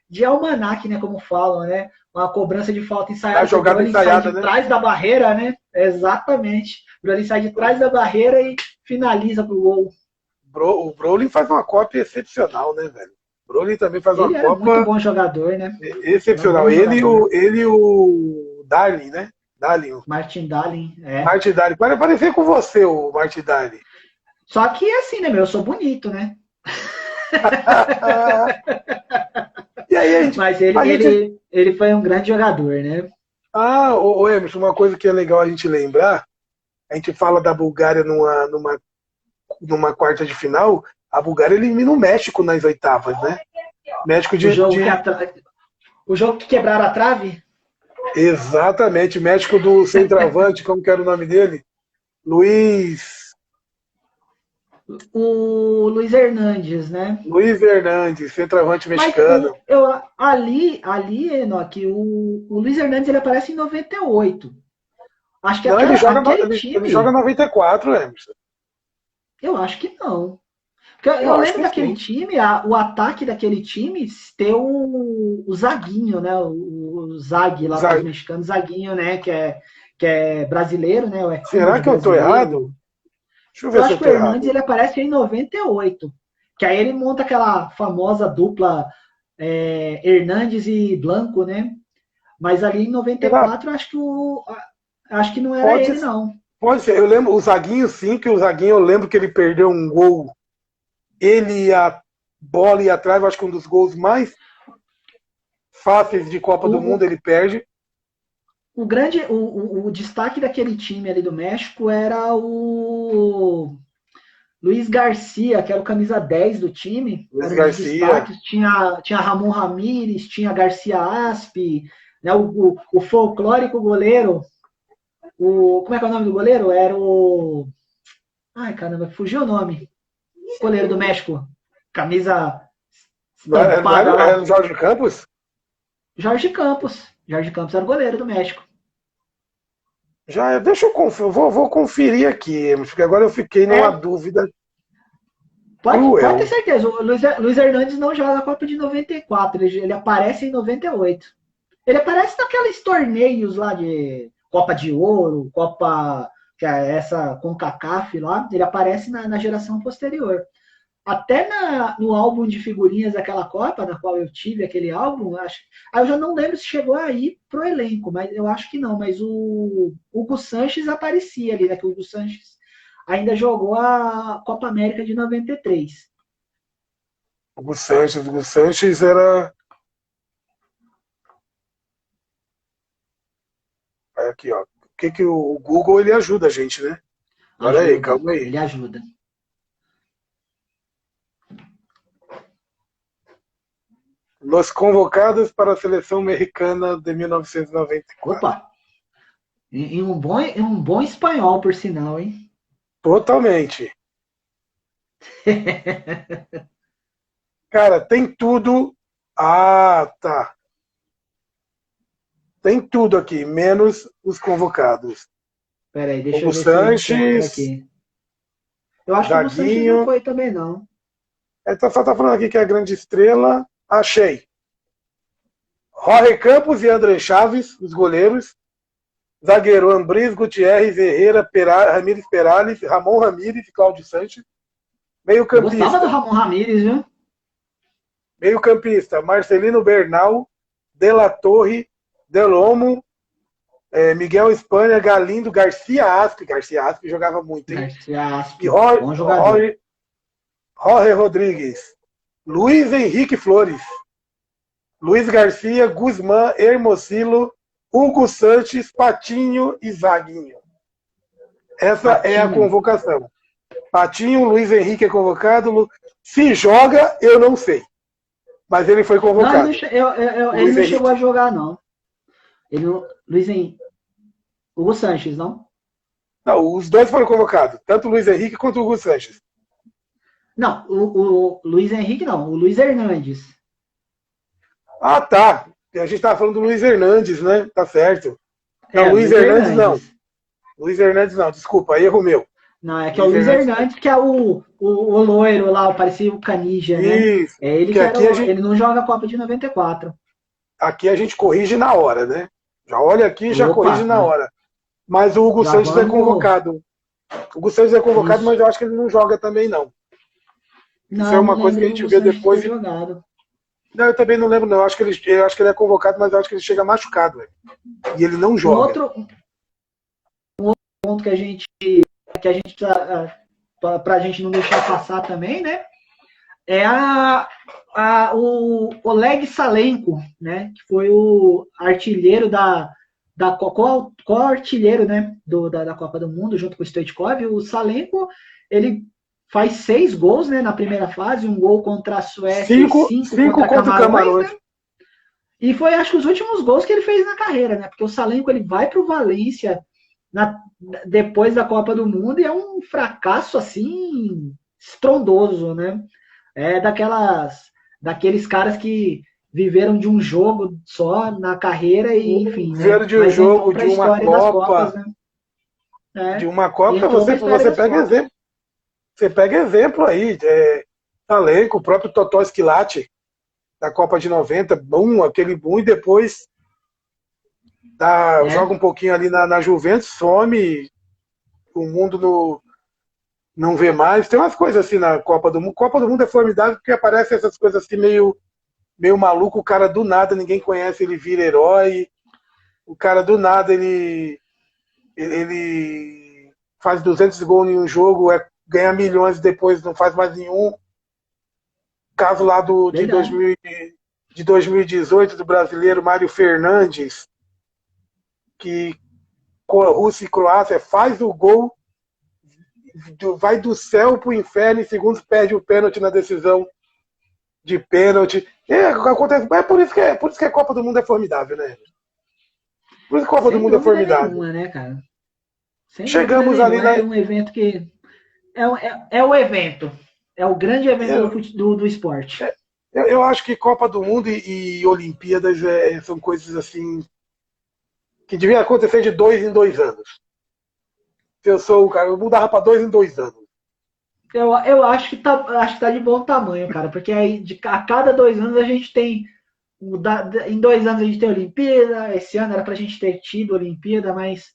de almanaque, né? Como falam, né? Uma cobrança de falta A ensaiada que o jogada Brolin sai ensaiada, de né? trás da barreira, né? Exatamente. O Brolin sai de trás da barreira e finaliza pro gol. O Brolin faz uma Copa excepcional, né, velho? O Brolin também faz uma Ele era muito Copa bom jogador, né? Era um excepcional. bom jogador. Ele e o Darlin, né? Darlin. Martin Dahlin, Martin Darlin. Pode parecer com você, o Martin Darlin. Só que assim, né, meu? Eu sou bonito, né? E aí Mas a gente. ele foi um grande jogador, né? Emerson, uma coisa que é legal a gente lembrar, a gente fala da Bulgária numa quarta de final, a Bulgária elimina o México nas oitavas, né? México O jogo que quebraram a trave? Exatamente, México do centroavante, como que era o nome dele? O Luiz Hernandes, né? Luiz Hernandes, centroavante Mas mexicano. ali, Enoque, o Luiz Hernandes ele aparece em 98. Acho que Não, aquele ele joga time. 94, Emerson. Eu acho que não. Porque Eu eu acho lembro que daquele sim. time, o ataque daquele time ter o Zaguinho, né? O Zag lá para os mexicanos, Zaguinho, né? Que é brasileiro, né? É filho Será de que eu tô errado? brasileiro. Deixa eu Eu ver se acho eu que o tô Hernandes errado. ele aparece em 98. Que aí ele monta aquela famosa dupla Hernandes e Blanco, né? Mas ali em Será? 94 acho que não era Pode, ele, não. pode ser. Eu lembro, o Zaguinho sim, que o Zaguinho eu lembro que ele perdeu um gol. Ele e a bola ia atrás, eu acho que um dos gols mais fáceis de Copa O, do Mundo o, ele perde. o destaque daquele time ali do México era o Luiz Garcia, que era o camisa 10 do time, Luiz era um dos Garcia. destaques. Tinha Ramon Ramírez, tinha Garcia Aspe, né, o folclórico goleiro. Como é que é o nome do goleiro? Era o. Ai, caramba, fugiu o nome. Goleiro do México. Camisa estampada Era lá. o Jorge Campos? Jorge Campos. Jorge Campos era o goleiro do México. Já, deixa eu conferir, vou conferir aqui, porque agora eu fiquei numa dúvida Pode ter cruel. certeza. O Luiz Hernandes não joga a Copa de 94. Ele aparece em 98. Ele aparece naqueles torneios lá de Copa de Ouro, Copa, que é essa CONCACAF lá, ele aparece na geração posterior. Até no álbum de figurinhas daquela Copa, na qual eu tive aquele álbum, eu já não lembro se chegou aí pro elenco, mas eu acho que não. Mas o Hugo Sanches aparecia ali, né? Que o Hugo Sanches ainda jogou a Copa América de 93. O Sanches era. Aqui, ó. O que o Google ele ajuda a gente, né? Olha aí, Ajuda, calma aí. ele ajuda. Los convocados para a seleção mexicana de 1994. Opa! Em um bom espanhol, por sinal, hein? Totalmente. Cara, tem tudo. Ah, tá. Tem tudo aqui, menos os convocados. Peraí, deixa eu Hugo ver se eu encontro Sanches, aqui. Eu acho que o Hugo Sanches não Zaguinho. foi também, não. Só tá falando aqui que é a grande estrela. Achei. Jorge Campos e André Chaves, os goleiros. Zagueiro Ambris, Gutierrez, Herrera, Ramírez Perales, Ramon Ramírez e Cláudio Sanches. Meio Eu gostava do campista. Ramon Ramírez, viu? Meio campista. Marcelino Bernal, De La Torre, Delomo, Miguel Espanha, Galindo, Garcia Aspe. Garcia Aspe jogava muito, hein? Garcia Aspe, E bom jogador. Jorge Rodrigues. Luiz Henrique Flores. Luiz Garcia, Guzmán, Hermosilo, Hugo Sanches, Patinho e Zaguinho. Essa Patinho. é a convocação. Patinho, Luiz Henrique é convocado. Se joga, eu não sei. Mas ele foi convocado. Não, ele não chegou a jogar, não. Luiz Henrique. Hugo Sanches, não? Não, os dois foram convocados. Tanto o Luiz Henrique quanto o Hugo Sanches. Não, o Luiz Henrique não. O Luiz Hernandes. Ah, tá. A gente estava falando do Luiz Hernandes, né? Tá certo. Não, Luiz Hernandes não. Luiz Hernandes não, desculpa, erro meu. Não, é que é o Luiz Hernandes, que é o loiro lá, parecia o Canija, né? Isso. É ele que ele não joga a Copa de 94. Aqui a gente corrige na hora, né? Já olha aqui e já corrige na hora. Mas o Hugo Sanches é convocado. O Hugo Sanches é convocado, mas eu acho que ele não joga também, não. Não, isso é uma coisa que a gente vê depois. Não, eu também não lembro, não. Eu acho que ele é convocado, mas eu acho que ele chega machucado. E ele não joga. Um outro ponto que a gente pra gente não deixar passar também, né? É o Oleg Salenko, né? Que foi o artilheiro qual artilheiro, né? Da Copa do Mundo, junto com o Stoichkov. O Salenko, ele faz 6 gols, né, na primeira fase, um gol contra a Suécia e 5 contra Camarões. Né? E foi, acho que, os últimos gols que ele fez na carreira, né? Porque o Salenko, ele vai para o Valência depois da Copa do Mundo e é um fracasso, assim, estrondoso, né? É daqueles caras que viveram de um jogo só na carreira e, enfim, viveram de um jogo, de uma Copa, Copas, né? De uma Copa, você pega exemplo. Você pega exemplo aí, Salenko, o próprio Totó Schillaci, da Copa de 90, aquele boom, e depois joga um pouquinho ali na Juventus, some, o mundo não vê mais. Tem umas coisas assim na Copa do Mundo. Copa do Mundo é formidável porque aparecem essas coisas assim meio maluco, o cara do nada, ninguém conhece, ele vira herói, o cara do nada, ele faz 200 gols em um jogo, ganha milhões e depois não faz mais nenhum. Caso lá de 2018 do brasileiro Mário Fernandes. que Rússia e Croácia faz o gol, vai do céu pro inferno, em segundos perde o pênalti na decisão de pênalti. Acontece, por isso que a Copa do Mundo é formidável, né? Por isso que a Copa do Sem Mundo é dúvida formidável. nenhuma, né, cara? Sem dúvida Chegamos ali nenhuma. na. É um evento que. É o evento. É o grande evento do esporte. Eu acho que Copa do Mundo e Olimpíadas são coisas assim que deviam acontecer de 2 em 2 anos. Se eu sou o cara, eu mudava para 2 em 2 anos. Eu acho que tá de bom tamanho, cara, porque aí a cada 2 anos a gente tem. Em 2 anos a gente tem Olimpíada, esse ano era pra gente ter tido Olimpíada, mas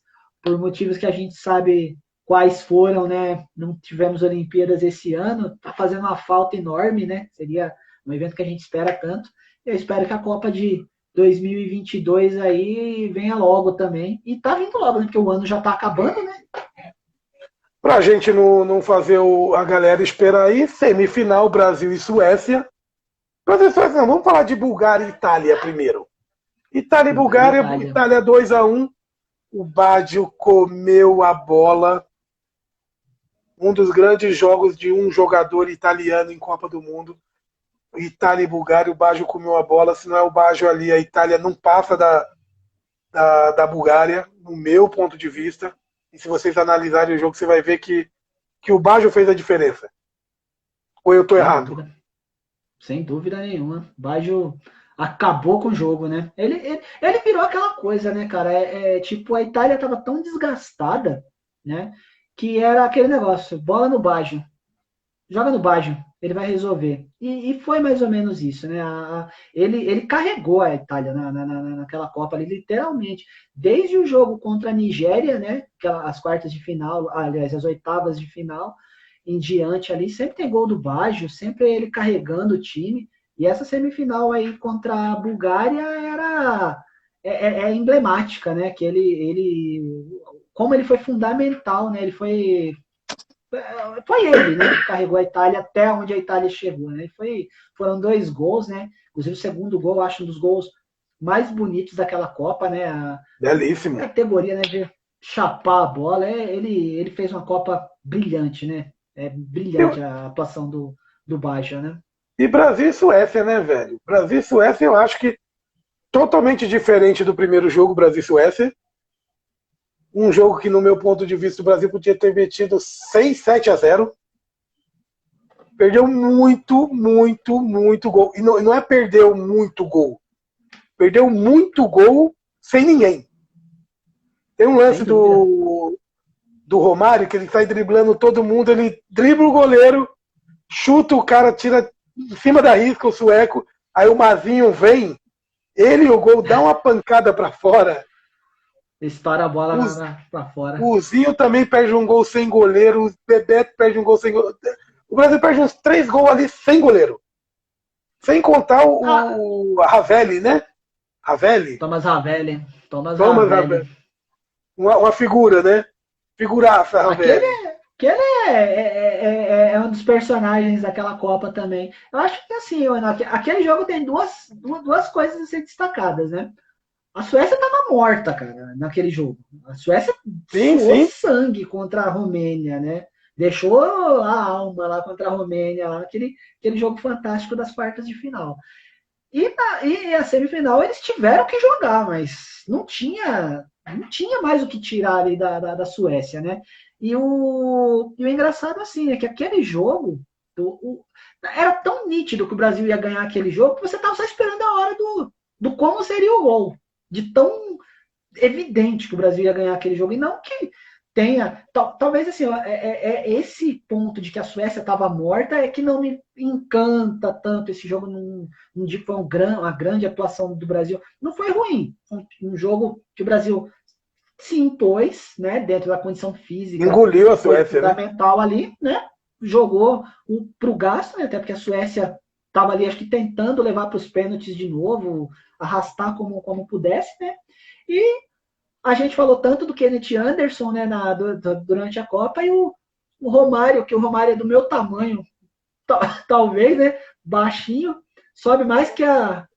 por motivos que a gente sabe quais foram, né? Não tivemos Olimpíadas esse ano, tá fazendo uma falta enorme, né? Seria um evento que a gente espera tanto. Eu espero que a Copa de 2022 aí venha logo também. E tá vindo logo, né? Porque o ano já tá acabando, né? Pra gente não fazer a galera esperar aí, semifinal Brasil e Suécia. Brasil e Suécia não, vamos falar de Bulgária e Itália primeiro. Itália e Bulgária, Itália 2-1. O Baggio comeu a bola. Um dos grandes jogos de um jogador italiano em Copa do Mundo. Itália e Bulgária, o Baggio comeu a bola. Se não é o Baggio ali, a Itália não passa da Bulgária, no meu ponto de vista. E se vocês analisarem o jogo, você vai ver que o Baggio fez a diferença. Ou eu estou errado? Sem dúvida nenhuma. Baggio acabou com o jogo, né? Ele virou aquela coisa, né, cara? Tipo, a Itália tava tão desgastada, né? Que era aquele negócio, bola no Baggio. Joga no Baggio, ele vai resolver. E foi mais ou menos isso, né? Ele carregou a Itália naquela Copa ali, literalmente. Desde o jogo contra a Nigéria, né? As quartas de final, aliás, as oitavas de final em diante ali, sempre tem gol do Baggio, sempre ele carregando o time. E essa semifinal aí contra a Bulgária é emblemática, né? Que como ele foi fundamental, né? Foi ele, né, que carregou a Itália até onde a Itália chegou, né? Foram 2 gols, né? Inclusive o segundo gol, acho um dos gols mais bonitos daquela Copa, né? Belíssimo. A categoria, né, de chapar a bola, ele fez uma Copa brilhante, né? É brilhante a atuação do Baggio, né? E Brasil e Suécia, né, velho? Brasil e Suécia, eu acho que totalmente diferente do primeiro jogo, Brasil e Suécia. Um jogo que, no meu ponto de vista, o Brasil podia ter metido 6-7-0. Perdeu muito, muito, muito gol. E não é perdeu muito gol. Perdeu muito gol sem ninguém. Tem um lance do Romário, que ele sai driblando todo mundo, ele dribla o goleiro, chuta o cara, tira em cima da risca o sueco, aí o Mazinho vem, ele e o gol dá uma pancada pra fora. Estoura a bola pra fora. O Zinho também perde um gol sem goleiro, o Bebeto perde um gol sem goleiro. O Brasil perde uns 3 gols ali sem goleiro. Sem contar o Ravelli, né? Ravelli? Thomas Ravelli. Uma figura, né? Figuraça, Ravelli. Aquele é um dos personagens daquela Copa também. Eu acho que assim, aquele jogo tem duas coisas a ser destacadas, né? A Suécia estava morta, cara, naquele jogo. A Suécia suou sangue contra a Romênia, né? Deixou a alma lá contra a Romênia, lá aquele jogo fantástico das quartas de final. E a semifinal eles tiveram que jogar, mas não tinha mais o que tirar ali da Suécia, né? E o engraçado assim é que aquele jogo era tão nítido que o Brasil ia ganhar aquele jogo que você estava só esperando a hora do como seria o gol. De tão evidente que o Brasil ia ganhar aquele jogo. E não que tenha. Talvez assim, esse ponto de que a Suécia estava morta é que não me encanta tanto esse jogo. Não digo que foi uma grande atuação do Brasil. Não foi ruim. Foi um jogo que o Brasil se impôs, né, dentro da condição física. Engoliu a Suécia, fundamental, né? Ali, né? Jogou pro gasto, né? Até porque a Suécia estava ali, acho que tentando levar para os pênaltis de novo, arrastar como pudesse, né? E a gente falou tanto do Kenneth Anderson, né, durante a Copa, e o Romário, que o Romário é do meu tamanho, talvez, né, baixinho, sobe mais que a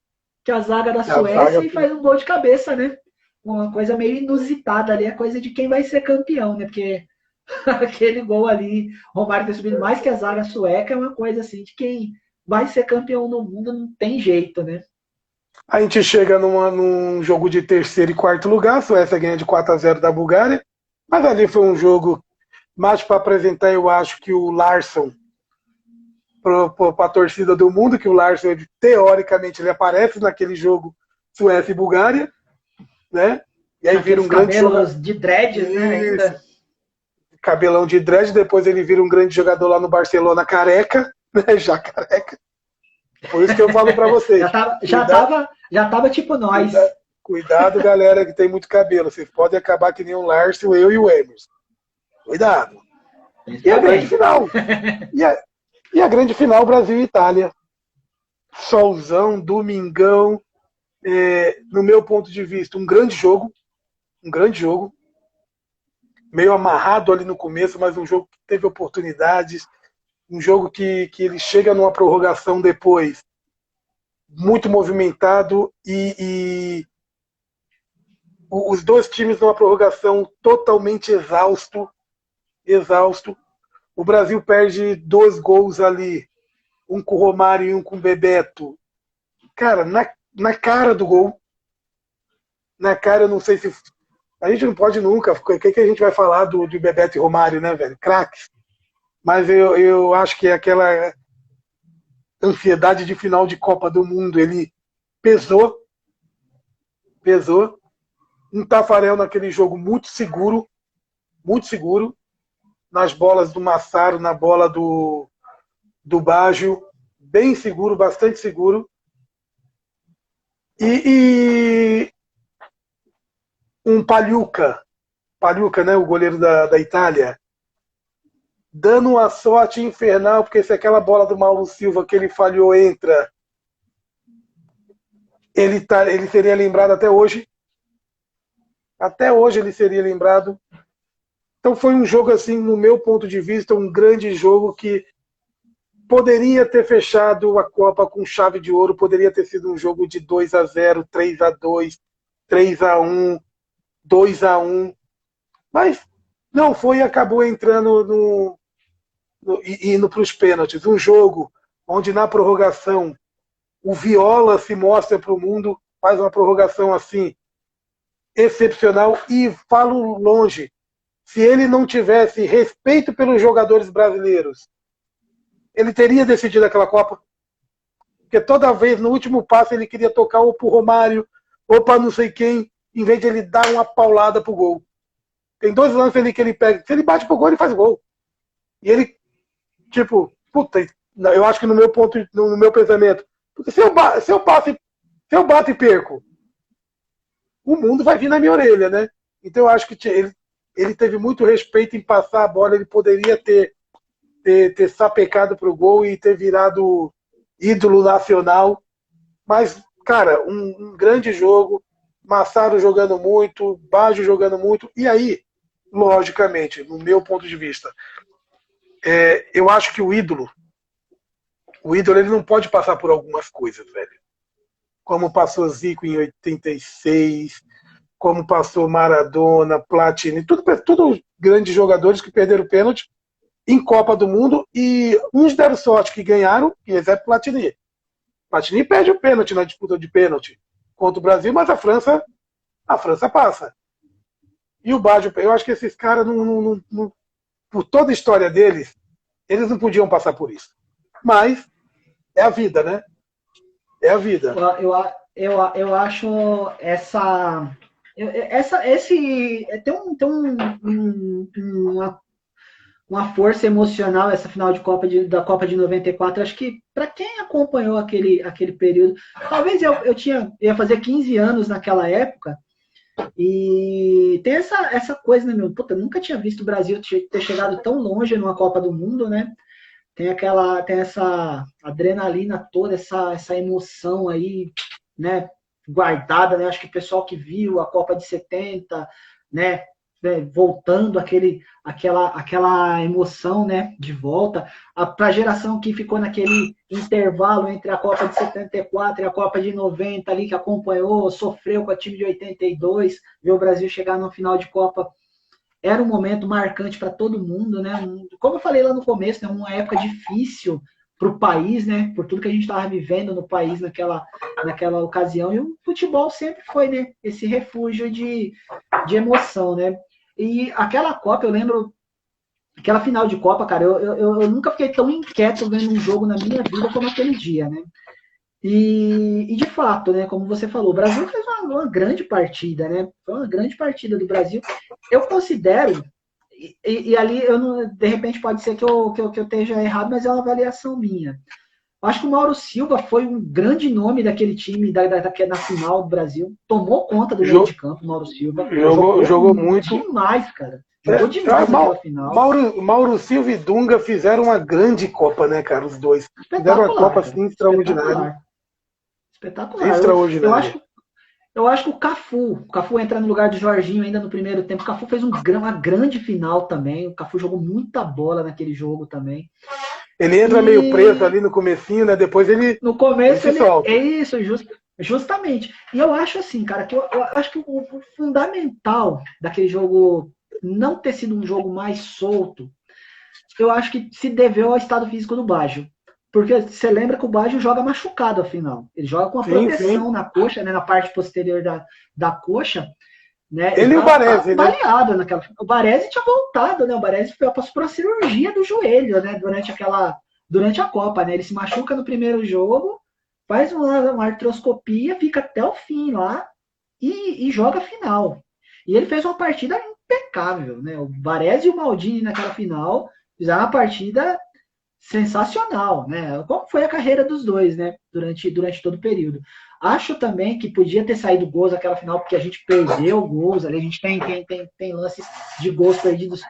zaga da Suécia e faz um gol de cabeça, né? uma coisa meio inusitada ali, a coisa de quem vai ser campeão, né? Porque aquele gol ali, Romário ter subido mais que a zaga sueca, é uma coisa assim de quem vai ser campeão no mundo, não tem jeito, né? A gente chega num jogo de terceiro e quarto lugar, a Suécia ganha de 4-0 da Bulgária, mas ali foi um jogo mais para apresentar, eu acho, que o Larsson para a torcida do mundo, que o Larsson, ele, teoricamente, ele aparece naquele jogo Suécia e Bulgária, né? E aí vira um grande jogador. De dreads, né, ainda. Cabelão de dread, depois ele vira um grande jogador lá no Barcelona careca, né? Já careca. Por isso que eu falo para vocês. Já tava tipo nós. Cuidado, galera, que tem muito cabelo. Vocês podem acabar que nem o Larson, eu e o Emerson. Cuidado. E a grande final. E a grande final, Brasil e Itália. Solzão, domingão. No meu ponto de vista, um grande jogo. Um grande jogo. Meio amarrado ali no começo, mas um jogo que teve oportunidades. Um jogo que ele chega numa prorrogação depois. Muito movimentado e os dois times numa prorrogação totalmente exausto. O Brasil perde 2 gols ali, um com o Romário e um com o Bebeto. Cara, na cara do gol. Na cara, eu não sei se... A gente não pode nunca... O que a gente vai falar de Bebeto e Romário, né, velho? Craques. Mas eu acho que aquela ansiedade de final de Copa do Mundo, ele pesou. Um Tafarel naquele jogo muito seguro, nas bolas do Massaro, na bola do Baggio, bem seguro, bastante seguro. E um Pagliuca, né, o goleiro da Itália, dando uma sorte infernal, porque se aquela bola do Mauro Silva que ele falhou entra, ele seria lembrado até hoje. Até hoje ele seria lembrado. Então foi um jogo, assim, no meu ponto de vista, um grande jogo que poderia ter fechado a Copa com chave de ouro, poderia ter sido um jogo de 2-0, 3-2, 3-1, 2-1, mas não foi e acabou entrando indo para os pênaltis. Um jogo onde na prorrogação o Viola se mostra para o mundo, faz uma prorrogação assim excepcional e falo longe. Se ele não tivesse respeito pelos jogadores brasileiros, ele teria decidido aquela Copa. Porque toda vez, no último passo, ele queria tocar ou pro Romário, ou para não sei quem, em vez de ele dar uma paulada pro gol. Tem 2 lances ali que ele pega. Se ele bate pro gol, ele faz gol. E ele, tipo, puta, eu acho que no meu pensamento, porque se eu bato e perco, o mundo vai vir na minha orelha, né? Então eu acho que ele teve muito respeito em passar a bola, ele poderia ter sapecado pro gol e ter virado ídolo nacional. Mas, cara, um grande jogo, Massaro jogando muito, Baggio jogando muito, e aí, logicamente, no meu ponto de vista, eu acho que o ídolo ele não pode passar por algumas coisas, velho. Como passou Zico em 86, como passou Maradona, Platini, tudo grandes jogadores que perderam pênalti em Copa do Mundo, e uns deram sorte que ganharam, e exemplo Platini. Platini perde o pênalti na disputa de pênalti contra o Brasil, mas a França passa. E o Baggio, eu acho que esses caras, por toda a história deles, eles não podiam passar por isso. Mas é a vida, né? É a vida. Eu acho uma força emocional essa final de da Copa de 94. Acho que para quem acompanhou aquele período, talvez eu ia fazer 15 anos naquela época, e tem essa coisa, né, meu? Puta, nunca tinha visto o Brasil ter chegado tão longe numa Copa do Mundo, né? Tem essa adrenalina toda, essa emoção aí, né, guardada, né? Acho que o pessoal que viu a Copa de 70, né, voltando aquela emoção, né, de volta, para a geração que ficou naquele intervalo entre a Copa de 74 e a Copa de 90 ali, que acompanhou, sofreu com a time de 82, ver o Brasil chegar no final de Copa, era um momento marcante para todo mundo, né? Como eu falei lá no começo, né, uma época difícil para o país, né? Por tudo que a gente estava vivendo no país naquela ocasião. E o futebol sempre foi, né? Esse refúgio de emoção, né? E aquela Copa, eu lembro, aquela final de Copa, cara, eu nunca fiquei tão inquieto vendo um jogo na minha vida como aquele dia, né? E de fato, né, como você falou, o Brasil fez uma grande partida, né? Foi uma grande partida do Brasil. Eu considero, e ali, eu não, de repente pode ser que eu esteja errado, mas é uma avaliação minha. Eu acho que o Mauro Silva foi um grande nome daquele time na final do Brasil. Tomou conta do meio de campo, o Mauro Silva. Jogou muito. Demais, cara. Jogou demais naquela final. Mauro Silva e Dunga fizeram uma grande Copa, né, cara? Os dois. Fizeram uma Copa assim, extraordinária. Espetacular. Extraordinária. Eu acho que o Cafu entra no lugar do Jorginho ainda no primeiro tempo. O Cafu fez uma grande final também. O Cafu jogou muita bola naquele jogo também. Ele entra meio preto ali no comecinho, né? Depois ele. No começo ele solta. É isso, justamente. E eu acho assim, cara, que eu acho que o fundamental daquele jogo não ter sido um jogo mais solto, eu acho que se deveu ao estado físico do Baggio. Porque você lembra que o Baggio joga machucado, afinal. Ele joga com a proteção na coxa, né, na parte posterior da coxa. Né? Ele e o Baresi, baleado naquela. O Baresi tinha voltado, né? O Baresi passou por uma cirurgia do joelho, né? Durante a Copa, né? Ele se machuca no primeiro jogo, faz uma artroscopia, fica até o fim lá e joga a final. E ele fez uma partida impecável, né? O Baresi e o Maldini naquela final fizeram uma partida sensacional, né? Como foi a carreira dos dois, né? Durante todo o período. Acho também que podia ter saído gols naquela final, porque a gente perdeu gols ali, a gente tem lances de gols perdidos,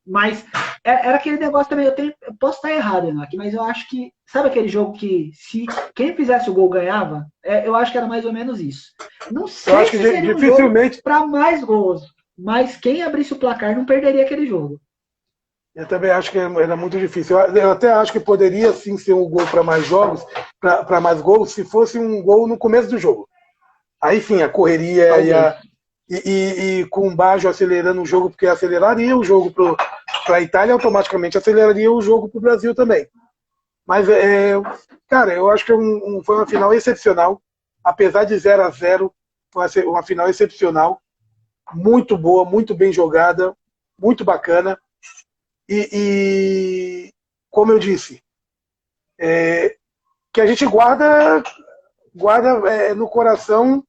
mas era aquele negócio também, eu posso estar errado aqui, mas eu acho que, sabe aquele jogo que se quem fizesse o gol ganhava? Eu acho que era mais ou menos isso. Não sei, eu acho que se seria dificilmente para mais gols, mas quem abrisse o placar não perderia aquele jogo. Eu também acho que era muito difícil. Eu até acho que poderia sim ser um gol para mais jogos, para mais gols, se fosse um gol no começo do jogo. Aí sim, a correria e com o Baggio acelerando o jogo, porque aceleraria o jogo para a Itália, automaticamente aceleraria o jogo para o Brasil também. Mas, cara, eu acho que foi uma final excepcional. Apesar de 0-0, foi uma final excepcional. Muito boa, muito bem jogada, muito bacana. E como eu disse, que a gente guarda no coração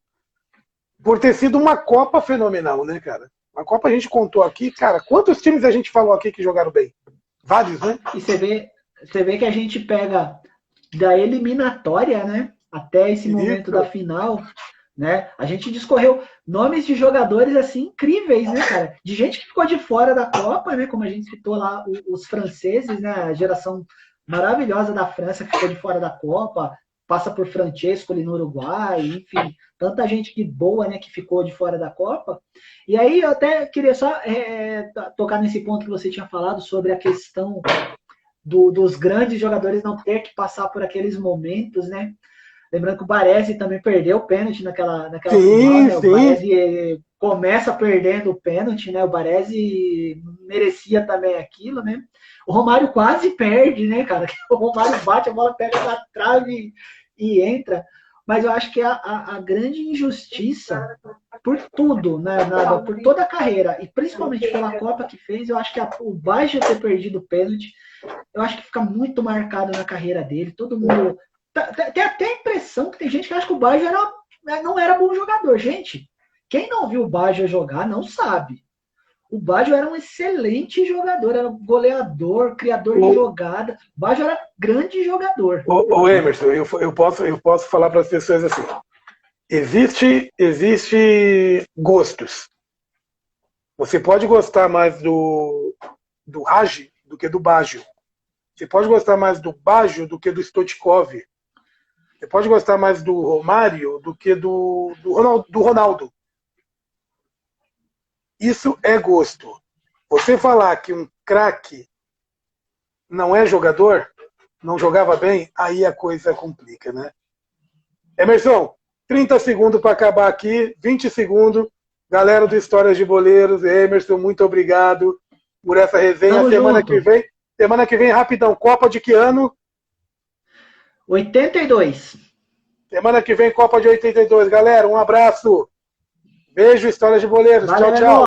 por ter sido uma Copa fenomenal, né, cara? Uma Copa a gente contou aqui, cara, quantos times a gente falou aqui que jogaram bem? Vários, né? E você vê que a gente pega da eliminatória, né, até esse momento da final, né? A gente discorreu nomes de jogadores assim incríveis, né, cara? De gente que ficou de fora da Copa, né? Como a gente citou lá os franceses, né? A geração maravilhosa da França que ficou de fora da Copa, passa por Francesco ali no Uruguai, enfim, tanta gente que boa, né? Que ficou de fora da Copa. E aí eu até queria só tocar nesse ponto que você tinha falado sobre a questão dos grandes jogadores não ter que passar por aqueles momentos, né? Lembrando que o Baresi também perdeu o pênalti naquela final, né? O Baresi começa perdendo o pênalti, né? O Baresi merecia também aquilo, né? O Romário quase perde, né, cara? O Romário bate, a bola pega na trave e entra. Mas eu acho que a grande injustiça por tudo, né? Por toda a carreira, e principalmente pela Copa que fez, eu acho que o Baggio ter perdido o pênalti, eu acho que fica muito marcado na carreira dele. Todo mundo... Tem até a impressão que tem gente que acha que o Baggio não era bom jogador. Gente, quem não viu o Baggio jogar não sabe. O Baggio era um excelente jogador, era goleador, criador de jogada. O Baggio era grande jogador. Ô Emerson, eu posso falar para as pessoas assim. Existe gostos. Você pode gostar mais do Hagi do que do Baggio. Você pode gostar mais do Baggio do que do Stoichkov. Você pode gostar mais do Romário do que do Ronaldo. Isso é gosto. Você falar que um craque não é jogador, não jogava bem, aí a coisa complica, né? Emerson, 30 segundos para acabar aqui, 20 segundos. Galera do Histórias de Boleiros, Emerson, muito obrigado por essa resenha. Tamo junto. Semana que vem, rapidão, Copa de que ano? 82. Semana que vem, Copa de 82. Galera, um abraço. Beijo, Histórias de Boleiros. Valeu, Tchau, tchau.